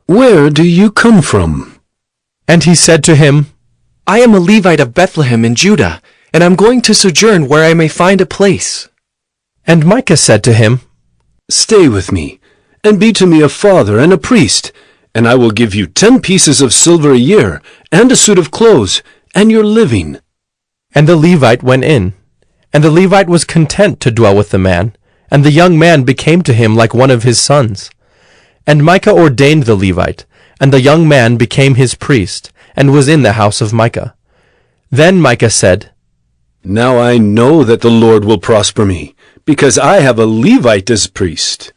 F: Where do you come from?
A: And he said to him,
J: I am a Levite of Bethlehem in Judah, and am going to sojourn where I may find a place.
A: And Micah said to him,
F: Stay with me, and be to me a father and a priest, and I will give you 10 pieces of silver a year, and a suit of clothes, and your living.
A: And the Levite went in. And the Levite was content to dwell with the man, and the young man became to him like one of his sons. And Micah ordained the Levite, and the young man became his priest, and was in the house of Micah. Then Micah said,
F: Now I know that the Lord will prosper me, because I have a Levite as priest.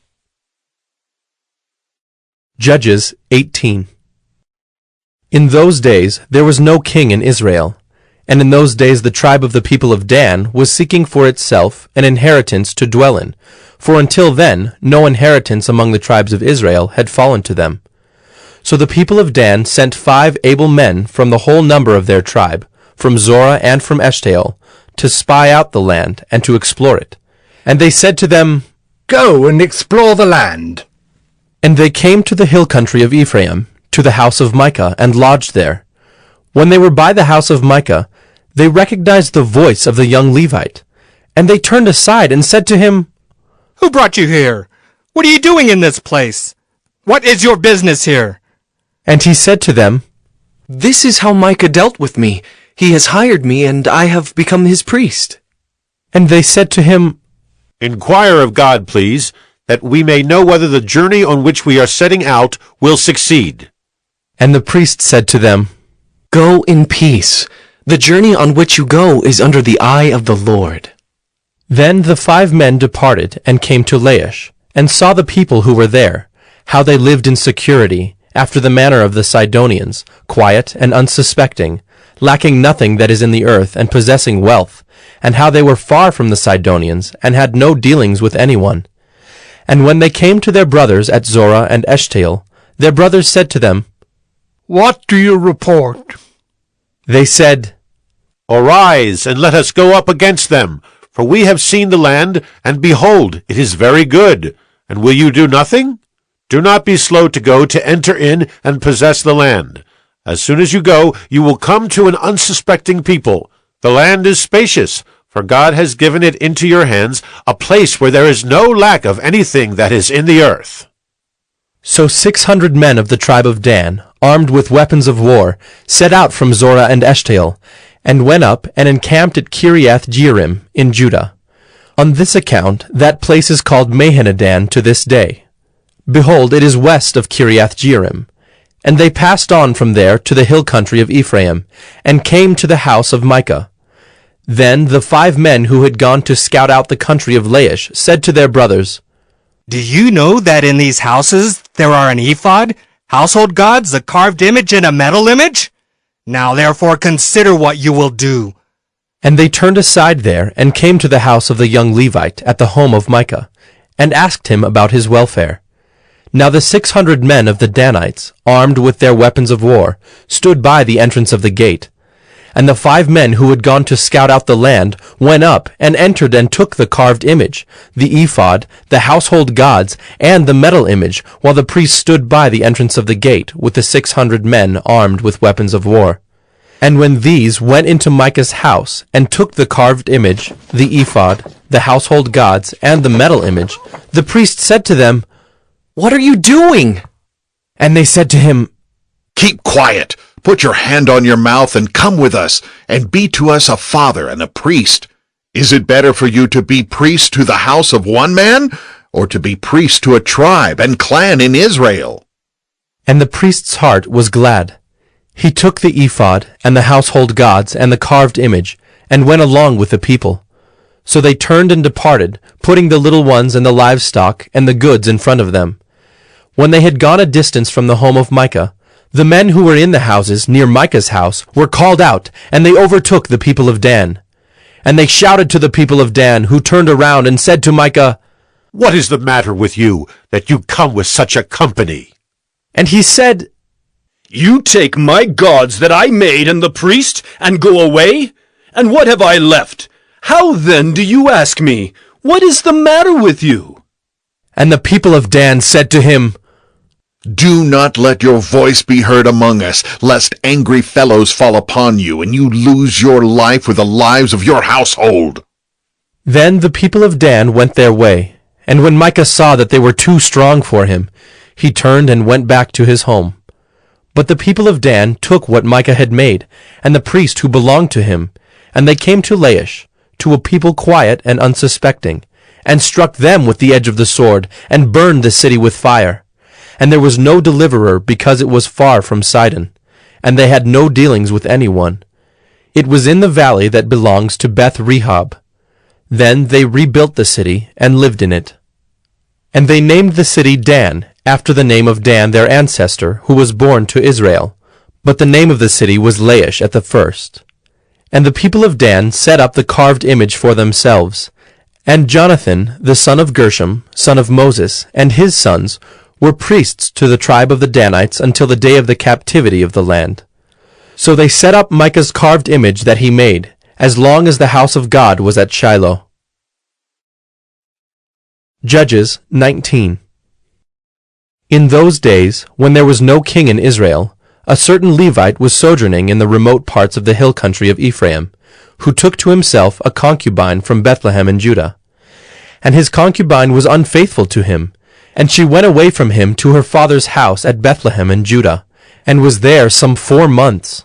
A: Judges 18. In those days there was no king in Israel, and in those days the tribe of the people of Dan was seeking for itself an inheritance to dwell in, for until then no inheritance among the tribes of Israel had fallen to them. So the people of Dan sent 5 able men from the whole number of their tribe, from Zorah and from Eshtaol, to spy out the land and to explore it. And they said to them,
K: Go and explore the land.
A: And they came to the hill country of Ephraim, to the house of Micah, and lodged there. When they were by the house of Micah, they recognized the voice of the young Levite. And they turned aside and said to him,
M: Who brought you here? What are you doing in this place? What is your business here?
A: And he said to them,
J: This is how Micah dealt with me. He has hired me, and I have become his priest.
A: And they said to him,
X: Inquire of God, please, that we may know whether the journey on which we are setting out will succeed.
A: And the priest said to them,
J: Go in peace. The journey on which you go is under the eye of the Lord.
A: Then the 5 men departed and came to Laish, and saw the people who were there, how they lived in security, after the manner of the Sidonians, quiet and unsuspecting, lacking nothing that is in the earth, and possessing wealth, and how they were far from the Sidonians, and had no dealings with anyone. And when they came to their brothers at Zorah and Eshtaol, their brothers said to them,
K: What do you report?
A: They said,
X: Arise, and let us go up against them, for we have seen the land, and behold, it is very good. And will you do nothing? Do not be slow to go to enter in and possess the land. As soon as you go, you will come to an unsuspecting people. The land is spacious, for God has given it into your hands, a place where there is no lack of anything that is in the earth.
A: So 600 men of the tribe of Dan, armed with weapons of war, set out from Zorah and Eshtaol, and went up and encamped at Kiriath Jearim in Judah. On this account that place is called Mahaneh-dan to this day. Behold, it is west of Kiriath Jearim. And they passed on from there to the hill country of Ephraim, and came to the house of Micah. Then the 5 men who had gone to scout out the country of Laish said to their brothers,
M: Do you know that in these houses there are an ephod, household gods, a carved image, and a metal image? Now therefore consider what you will do.
A: And they turned aside there, and came to the house of the young Levite at the home of Micah, and asked him about his welfare. Now the 600 men of the Danites, armed with their weapons of war, stood by the entrance of the gate. And the 5 men who had gone to scout out the land went up, and entered and took the carved image, the ephod, the household gods, and the metal image, while the priests stood by the entrance of the gate, with the 600 men armed with weapons of war. And when these went into Micah's house, and took the carved image, the ephod, the household gods, and the metal image, the priest said to them, What are you doing? And they said to him,
E: Keep quiet, put your hand on your mouth, and come with us, and be to us a father and a priest. Is it better for you to be priest to the house of one man, or to be priest to a tribe and clan in Israel?
A: And the priest's heart was glad. He took the ephod, and the household gods, and the carved image, and went along with the people. So they turned and departed, putting the little ones and the livestock and the goods in front of them. When they had gone a distance from the home of Micah, the men who were in the houses near Micah's house were called out, and they overtook the people of Dan. And they shouted to the people of Dan, who turned around and said to Micah,
X: What is the matter with you, that you come with such a company?
A: And he said,
S: You take my gods that I made and the priest, and go away? And what have I left? How then do you ask me, What is the matter with you?
A: And the people of Dan said to him,
E: Do not let your voice be heard among us, lest angry fellows fall upon you, and you lose your life with the lives of your household.
A: Then the people of Dan went their way, and when Micah saw that they were too strong for him, he turned and went back to his home. But the people of Dan took what Micah had made, and the priest who belonged to him, and they came to Laish, to a people quiet and unsuspecting, and struck them with the edge of the sword, and burned the city with fire. And there was no deliverer, because it was far from Sidon, and they had no dealings with anyone. It was in the valley that belongs to Beth Rehob. Then they rebuilt the city, and lived in it. And they named the city Dan, after the name of Dan their ancestor, who was born to Israel. But the name of the city was Laish at the first. And the people of Dan set up the carved image for themselves. And Jonathan, the son of Gershom, son of Moses, and his sons, were priests to the tribe of the Danites until the day of the captivity of the land. So they set up Micah's carved image that he made, as long as the house of God was at Shiloh. Judges 19. In those days, when there was no king in Israel, a certain Levite was sojourning in the remote parts of the hill country of Ephraim, who took to himself a concubine from Bethlehem in Judah. And his concubine was unfaithful to him, and she went away from him to her father's house at Bethlehem in Judah, and was there some 4 months.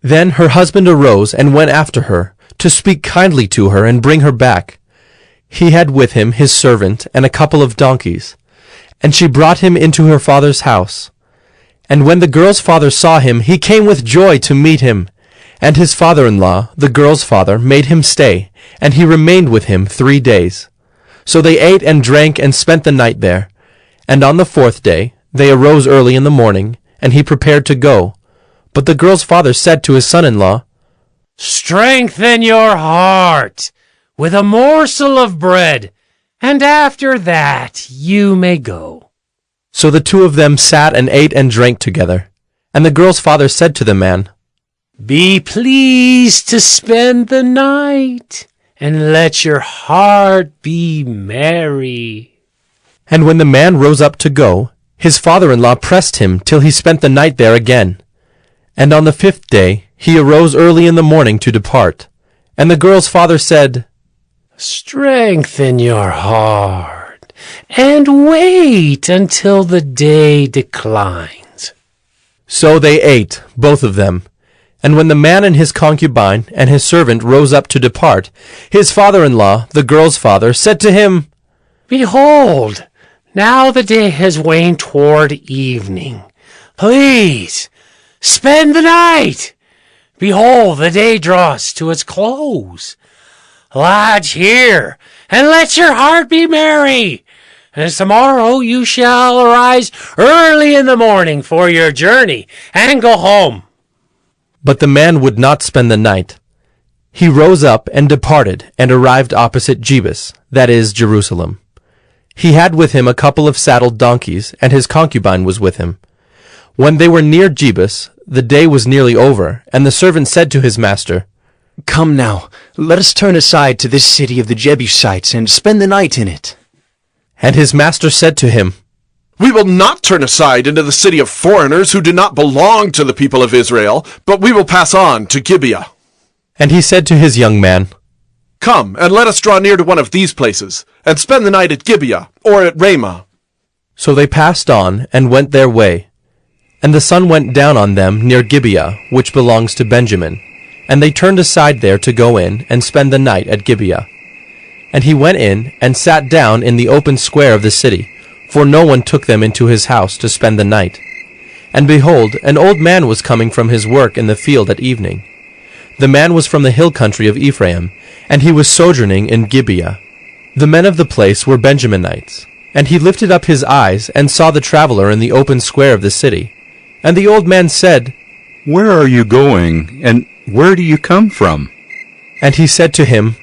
A: Then her husband arose and went after her, to speak kindly to her and bring her back. He had with him his servant and a couple of donkeys, and she brought him into her father's house. And when the girl's father saw him, he came with joy to meet him. And his father-in-law, the girl's father, made him stay, and he remained with him 3 days. So they ate and drank and spent the night there. And on the 4th day they arose early in the morning, and he prepared to go. But the girl's father said to his son-in-law,
K: Strengthen your heart with a morsel of bread, and after that you may go.
A: So the 2 of them sat and ate and drank together. And the girl's father said to the man,
K: Be pleased to spend the night, and let your heart be merry.
A: And when the man rose up to go, his father-in-law pressed him till he spent the night there again. And on the 5th day he arose early in the morning to depart. And the girl's father said,
K: Strengthen your heart, and wait until the day declines.
A: So they ate, both of them. And when the man and his concubine and his servant rose up to depart, his father-in-law, the girl's father, said to him,
K: Behold, now the day has waned toward evening. Please, spend the night. Behold, the day draws to its close. Lodge here, and let your heart be merry. And tomorrow you shall arise early in the morning for your journey, and go home.
A: But the man would not spend the night. He rose up and departed, and arrived opposite Jebus, that is, Jerusalem. He had with him a couple of saddled donkeys, and his concubine was with him. When they were near Jebus, the day was nearly over, and the servant said to his master,
L: Come now, let us turn aside to this city of the Jebusites, and spend the night in it.
A: And his master said to him,
G: We will not turn aside into the city of foreigners who do not belong to the people of Israel, but we will pass on to Gibeah.
A: And he said to his young man,
G: Come, and let us draw near to one of these places, and spend the night at Gibeah, or at Ramah.
A: So they passed on, and went their way. And the sun went down on them near Gibeah, which belongs to Benjamin. And they turned aside there to go in, and spend the night at Gibeah. And he went in, and sat down in the open square of the city, for no one took them into his house to spend the night. And behold, an old man was coming from his work in the field at evening. The man was from the hill country of Ephraim, and he was sojourning in Gibeah. The men of the place were Benjaminites. And he lifted up his eyes, and saw the traveler in the open square of the city. And the old man said,
N: Where are you going, and where do you come from?
A: And he said to him,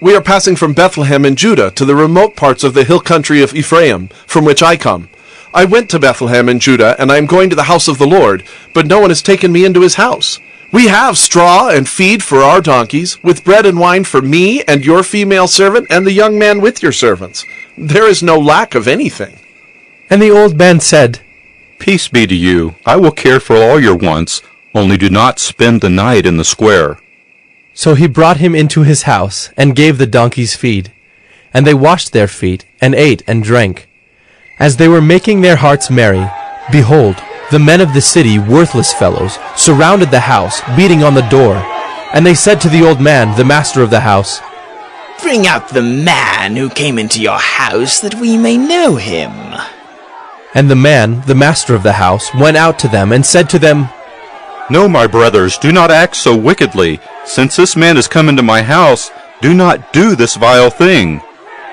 G: We are passing from Bethlehem in Judah to the remote parts of the hill country of Ephraim, from which I come. I went to Bethlehem in Judah, and I am going to the house of the Lord, but no one has taken me into his house. We have straw and feed for our donkeys, with bread and wine for me and your female servant and the young man with your servants. There is no lack of anything.
A: And the old man said,
N: Peace be to you. I will care for all your wants, only do not spend the night in the square.
A: So he brought him into his house, and gave the donkeys feed. And they washed their feet, and ate and drank. As they were making their hearts merry, behold, the men of the city, worthless fellows, surrounded the house, beating on the door. And they said to the old man, the master of the house,
T: Bring out the man who came into your house, that we may know him.
A: And the man, the master of the house, went out to them, and said to them,
N: No, my brothers, do not act so wickedly. Since this man has come into my house, do not do this vile thing.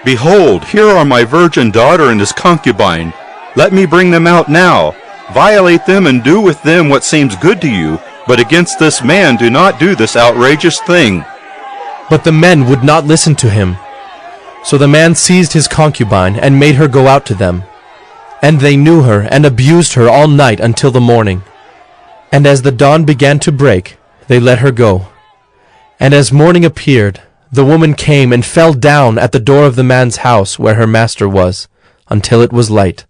N: Behold, here are my virgin daughter and his concubine. Let me bring them out now. Violate them and do with them what seems good to you, but against this man do not do this outrageous thing.
A: But the men would not listen to him. So the man seized his concubine, and made her go out to them. And they knew her, and abused her all night until the morning. And as the dawn began to break, they let her go. And as morning appeared, the woman came and fell down at the door of the man's house where her master was, until it was light.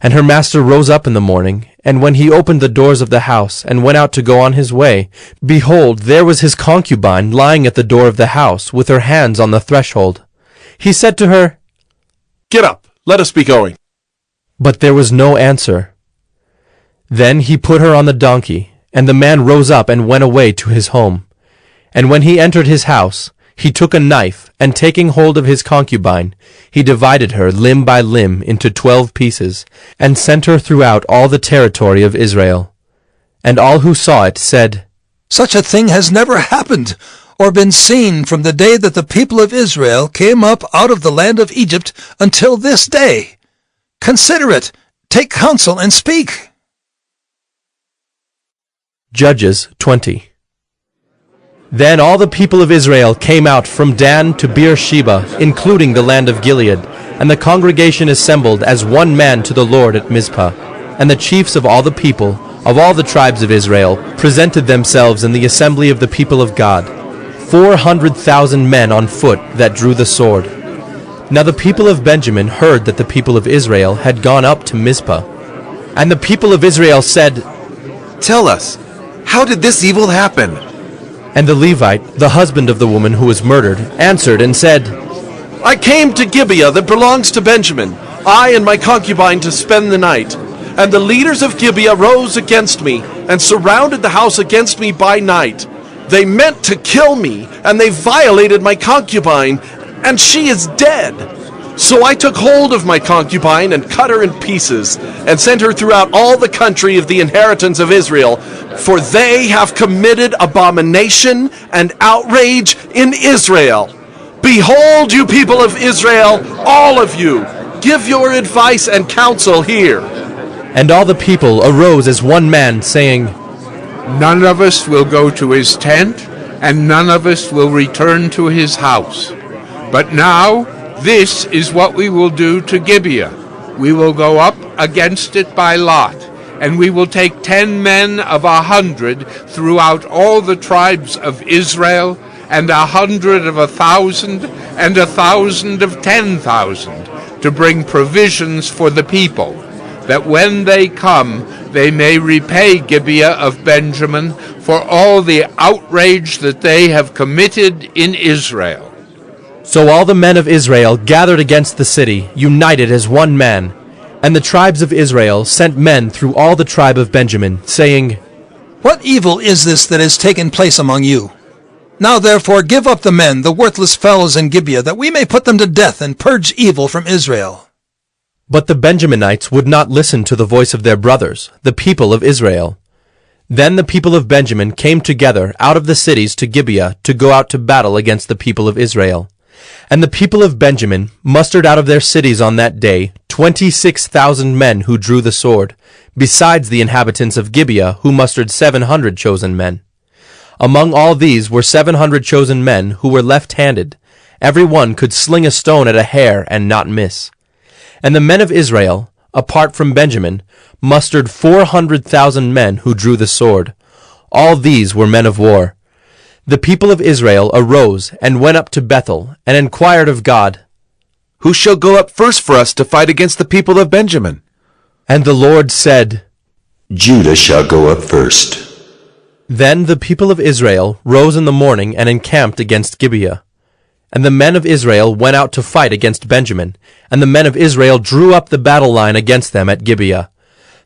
A: And her master rose up in the morning, and when he opened the doors of the house, and went out to go on his way, behold, there was his concubine lying at the door of the house, with her hands on the threshold. He said to her,
G: Get up, let us be going.
A: But there was no answer. Then he put her on the donkey, and the man rose up and went away to his home. And when he entered his house, he took a knife, and taking hold of his concubine, he divided her limb by limb into 12 pieces, and sent her throughout all the territory of Israel. And all who saw it said,
U: Such a thing has never happened, or been seen from the day that the people of Israel came up out of the land of Egypt until this day. Consider it, take counsel, and speak.
A: Judges 20. Then all the people of Israel came out from Dan to Beersheba, including the land of Gilead, and the congregation assembled as one man to the Lord at Mizpah. And the chiefs of all the people, of all the tribes of Israel, presented themselves in the assembly of the people of God, 400,000 men on foot that drew the sword. Now the people of Benjamin heard that the people of Israel had gone up to Mizpah. And the people of Israel said,
Y: Tell us, how did this evil happen?
A: And the Levite, the husband of the woman who was murdered, answered and said,
G: I came to Gibeah that belongs to Benjamin, I and my concubine to spend the night. And the leaders of Gibeah rose against me, and surrounded the house against me by night. They meant to kill me, and they violated my concubine, and she is dead. So I took hold of my concubine and cut her in pieces, and sent her throughout all the country of the inheritance of Israel, for they have committed abomination and outrage in Israel. Behold, you people of Israel, all of you, give your advice and counsel here.
A: And all the people arose as one man, saying,
B: None of us will go to his tent, and none of us will return to his house. But now, this is what we will do to Gibeah. We will go up against it by lot, and we will take 10 men of 100 throughout all the tribes of Israel, and 100 of 1,000, and 1,000 of 10,000, to bring provisions for the people, that when they come, they may repay Gibeah of Benjamin for all the outrage that they have committed in Israel.
A: So all the men of Israel gathered against the city, united as one man. And the tribes of Israel sent men through all the tribe of Benjamin, saying,
U: What evil is this that has taken place among you? Now therefore give up the men, the worthless fellows in Gibeah, that we may put them to death and purge evil from Israel.
A: But the Benjaminites would not listen to the voice of their brothers, the people of Israel. Then the people of Benjamin came together out of the cities to Gibeah to go out to battle against the people of Israel. And the people of Benjamin mustered out of their cities on that day 26,000 men who drew the sword, besides the inhabitants of Gibeah, who mustered 700 chosen men. Among all these were 700 chosen men who were left-handed. Every one could sling a stone at a hair and not miss. And the men of Israel, apart from Benjamin, mustered 400,000 men who drew the sword. All these were men of war. The people of Israel arose and went up to Bethel, and inquired of God,
Y: Who shall go up first for us to fight against the people of Benjamin?
A: And the Lord said,
D: Judah shall go up first.
A: Then the people of Israel rose in the morning and encamped against Gibeah. And the men of Israel went out to fight against Benjamin, and the men of Israel drew up the battle line against them at Gibeah.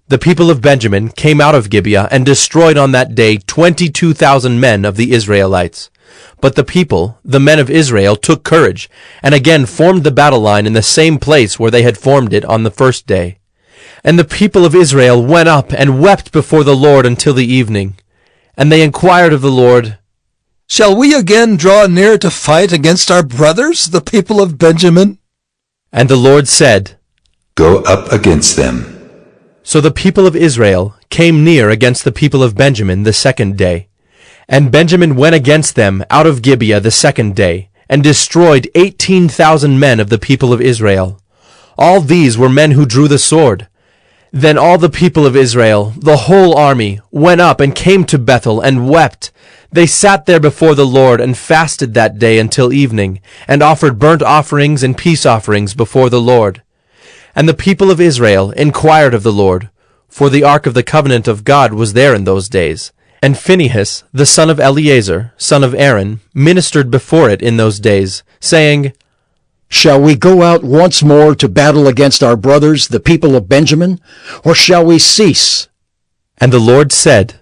A: The people of Benjamin came out of Gibeah and destroyed on that day 22,000 men of the Israelites. But the people, the men of Israel, took courage, and again formed the battle line in the same place where they had formed it on the first day. And the people of Israel went up and wept before the Lord until the evening. And they inquired of the Lord,
U: Shall we again draw near to fight against our brothers, the people of Benjamin?
A: And the Lord said,
D: Go up against them.
A: So the people of Israel came near against the people of Benjamin the second day. And Benjamin went against them out of Gibeah the second day, and destroyed 18,000 men of the people of Israel. All these were men who drew the sword. Then all the people of Israel, the whole army, went up and came to Bethel and wept. They sat there before the Lord and fasted that day until evening, and offered burnt offerings and peace offerings before the Lord. And the people of Israel inquired of the Lord, for the ark of the covenant of God was there in those days. And Phinehas, the son of Eleazar, son of Aaron, ministered before it in those days, saying,
I: Shall we go out once more to battle against our brothers, the people of Benjamin, or shall we cease?
A: And the Lord said,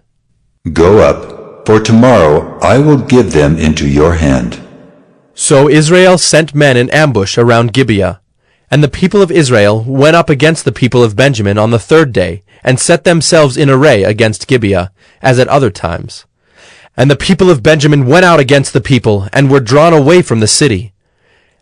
D: Go up, for tomorrow I will give them into your hand.
A: So Israel sent men in ambush around Gibeah. And the people of Israel went up against the people of Benjamin on the third day, and set themselves in array against Gibeah, as at other times. And the people of Benjamin went out against the people, and were drawn away from the city.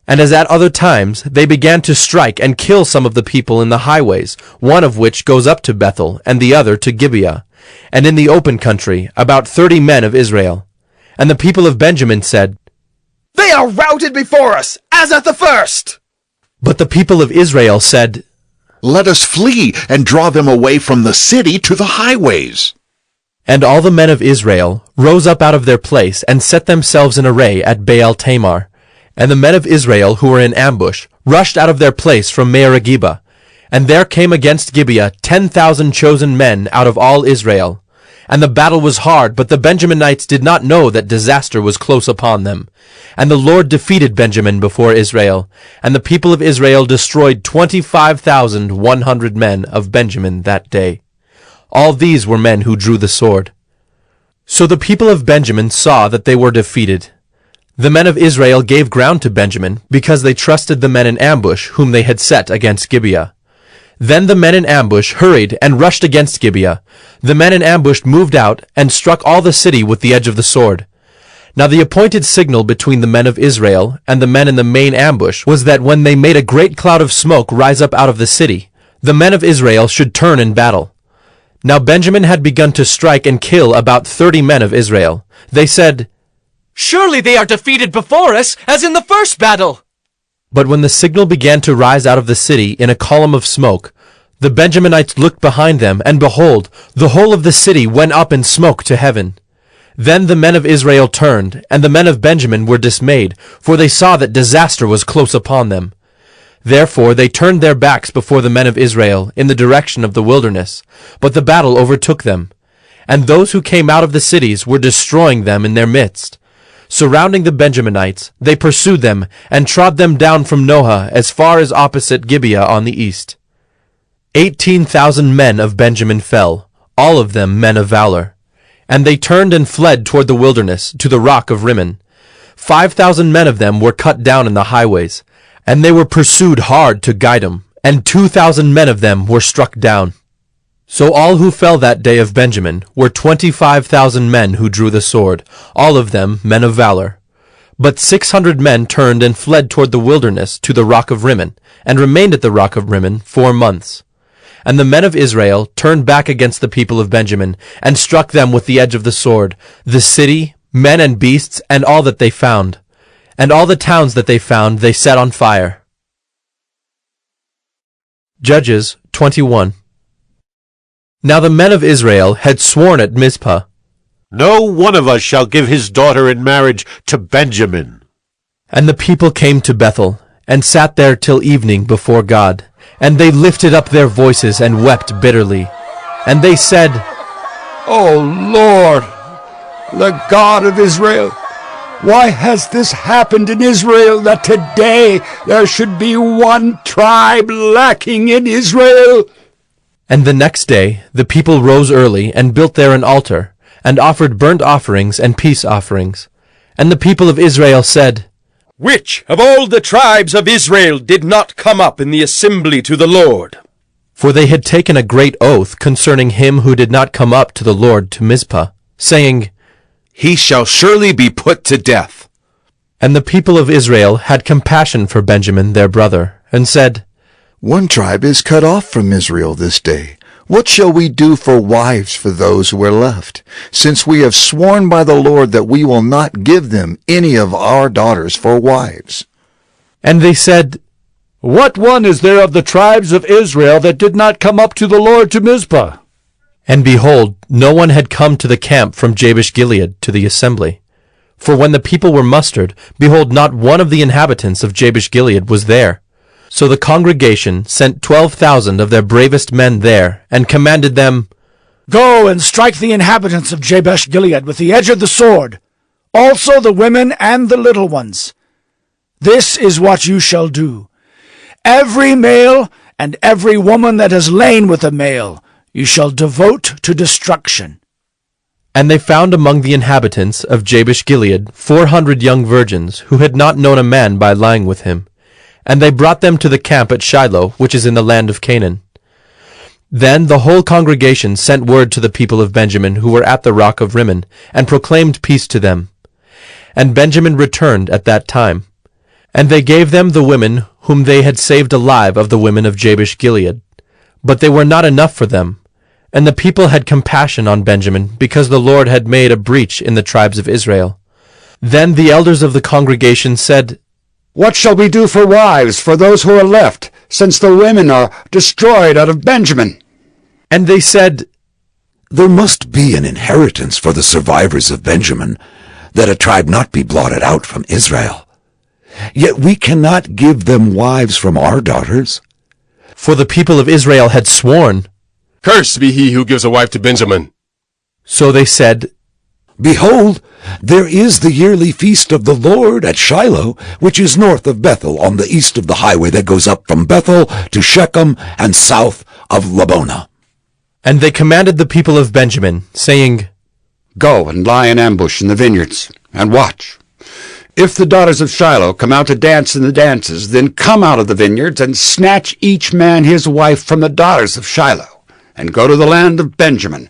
A: And as at other times, they began to strike and kill some of the people in the highways, one of which goes up to Bethel, and the other to Gibeah, and in the open country, about 30 men of Israel. And the people of Benjamin said,
Y: They are routed before us, as at the first!
A: But the people of Israel said,
E: Let us flee and draw them away from the city to the highways.
A: And all the men of Israel rose up out of their place and set themselves in array at Baal Tamar. And the men of Israel who were in ambush rushed out of their place from Mearagibah. And there came against Gibeah 10,000 chosen men out of all Israel. And the battle was hard, but the Benjaminites did not know that disaster was close upon them. And the Lord defeated Benjamin before Israel, and the people of Israel destroyed 25,100 men of Benjamin that day. All these were men who drew the sword. So the people of Benjamin saw that they were defeated. The men of Israel gave ground to Benjamin, because they trusted the men in ambush whom they had set against Gibeah. Then the men in ambush hurried and rushed against Gibeah. The men in ambush moved out and struck all the city with the edge of the sword. Now the appointed signal between the men of Israel and the men in the main ambush was that when they made a great cloud of smoke rise up out of the city, the men of Israel should turn in battle. Now Benjamin had begun to strike and kill about 30 men of Israel. They said,
J: "Surely they are defeated before us, as in the first battle."
A: But when the signal began to rise out of the city in a column of smoke, the Benjaminites looked behind them, and behold, the whole of the city went up in smoke to heaven. Then the men of Israel turned, and the men of Benjamin were dismayed, for they saw that disaster was close upon them. Therefore they turned their backs before the men of Israel in the direction of the wilderness, but the battle overtook them. And those who came out of the cities were destroying them in their midst. Surrounding the Benjaminites, they pursued them, and trod them down from Noah as far as opposite Gibeah on the east. 18,000 men of Benjamin fell, all of them men of valor. And they turned and fled toward the wilderness, to the rock of Rimmon. 5,000 men of them were cut down in the highways, and they were pursued hard to Gidom, and 2,000 men of them were struck down. So all who fell that day of Benjamin were 25,000 men who drew the sword, all of them men of valor. But 600 men turned and fled toward the wilderness to the rock of Rimmon, and remained at the rock of Rimmon 4 months. And the men of Israel turned back against the people of Benjamin, and struck them with the edge of the sword, the city, men and beasts, and all that they found. And all the towns that they found they set on fire. Judges 21. Now the men of Israel had sworn at Mizpah,
X: "No one of us shall give his daughter in marriage to Benjamin."
A: And the people came to Bethel, and sat there till evening before God. And they lifted up their voices and wept bitterly. And they said,
O: O Lord, the God of Israel, why has this happened in Israel, that today there should be one tribe lacking in Israel?
A: And the next day the people rose early, and built there an altar, and offered burnt offerings and peace offerings. And the people of Israel said,
S: "Which of all the tribes of Israel did not come up in the assembly to the Lord?"
A: For they had taken a great oath concerning him who did not come up to the Lord to Mizpah, saying,
Y: "He shall surely be put to death."
A: And the people of Israel had compassion for Benjamin their brother, and said,
P: "One tribe is cut off from Israel this day. What shall we do for wives for those who are left, since we have sworn by the Lord that we will not give them any of our daughters for wives?"
A: And they said,
R: "What one is there of the tribes of Israel that did not come up to the Lord to Mizpah?"
A: And behold, no one had come to the camp from Jabesh-Gilead to the assembly. For when the people were mustered, behold, not one of the inhabitants of Jabesh-Gilead was there. So the congregation sent 12,000 of their bravest men there, and commanded them,
V: "Go and strike the inhabitants of Jabesh-Gilead with the edge of the sword, also the women and the little ones. This is what you shall do. Every male and every woman that has lain with a male you shall devote to destruction."
A: And they found among the inhabitants of Jabesh-Gilead 400 young virgins, who had not known a man by lying with him. And they brought them to the camp at Shiloh, which is in the land of Canaan. Then the whole congregation sent word to the people of Benjamin who were at the rock of Rimmon, and proclaimed peace to them. And Benjamin returned at that time. And they gave them the women whom they had saved alive of the women of Jabesh-Gilead. But they were not enough for them. And the people had compassion on Benjamin, because the Lord had made a breach in the tribes of Israel. Then the elders of the congregation said,
O: "What shall we do for wives for those who are left, since the women are destroyed out of Benjamin?"
A: And they said,
D: "There must be an inheritance for the survivors of Benjamin, that a tribe not be blotted out from Israel. Yet we cannot give them wives from our daughters."
A: For the people of Israel had sworn,
W: "Cursed be he who gives a wife to Benjamin."
A: So they said,
D: "Behold, there is the yearly feast of the Lord at Shiloh, which is north of Bethel, on the east of the highway that goes up from Bethel to Shechem, and south of Labonah."
A: And they commanded the people of Benjamin, saying,
O: "Go and lie in ambush in the vineyards, and watch. If the daughters of Shiloh come out to dance in the dances, then come out of the vineyards, and snatch each man his wife from the daughters of Shiloh, and go to the land of Benjamin.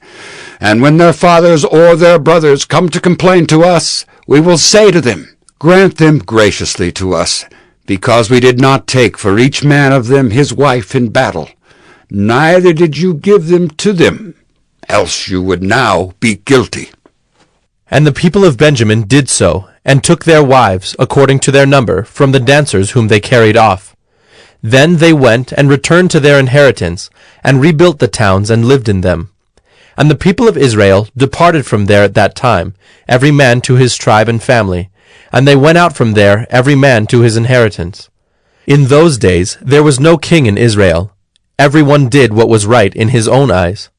O: And when their fathers or their brothers come to complain to us, we will say to them, Grant them graciously to us, because we did not take for each man of them his wife in battle, neither did you give them to them, else you would now be guilty.
A: And the people of Benjamin did so, and took their wives, according to their number, from the dancers whom they carried off. Then they went and returned to their inheritance, and rebuilt the towns and lived in them. And the people of Israel departed from there at that time, every man to his tribe and family, and they went out from there every man to his inheritance. In those days there was no king in Israel. Every one did what was right in his own eyes.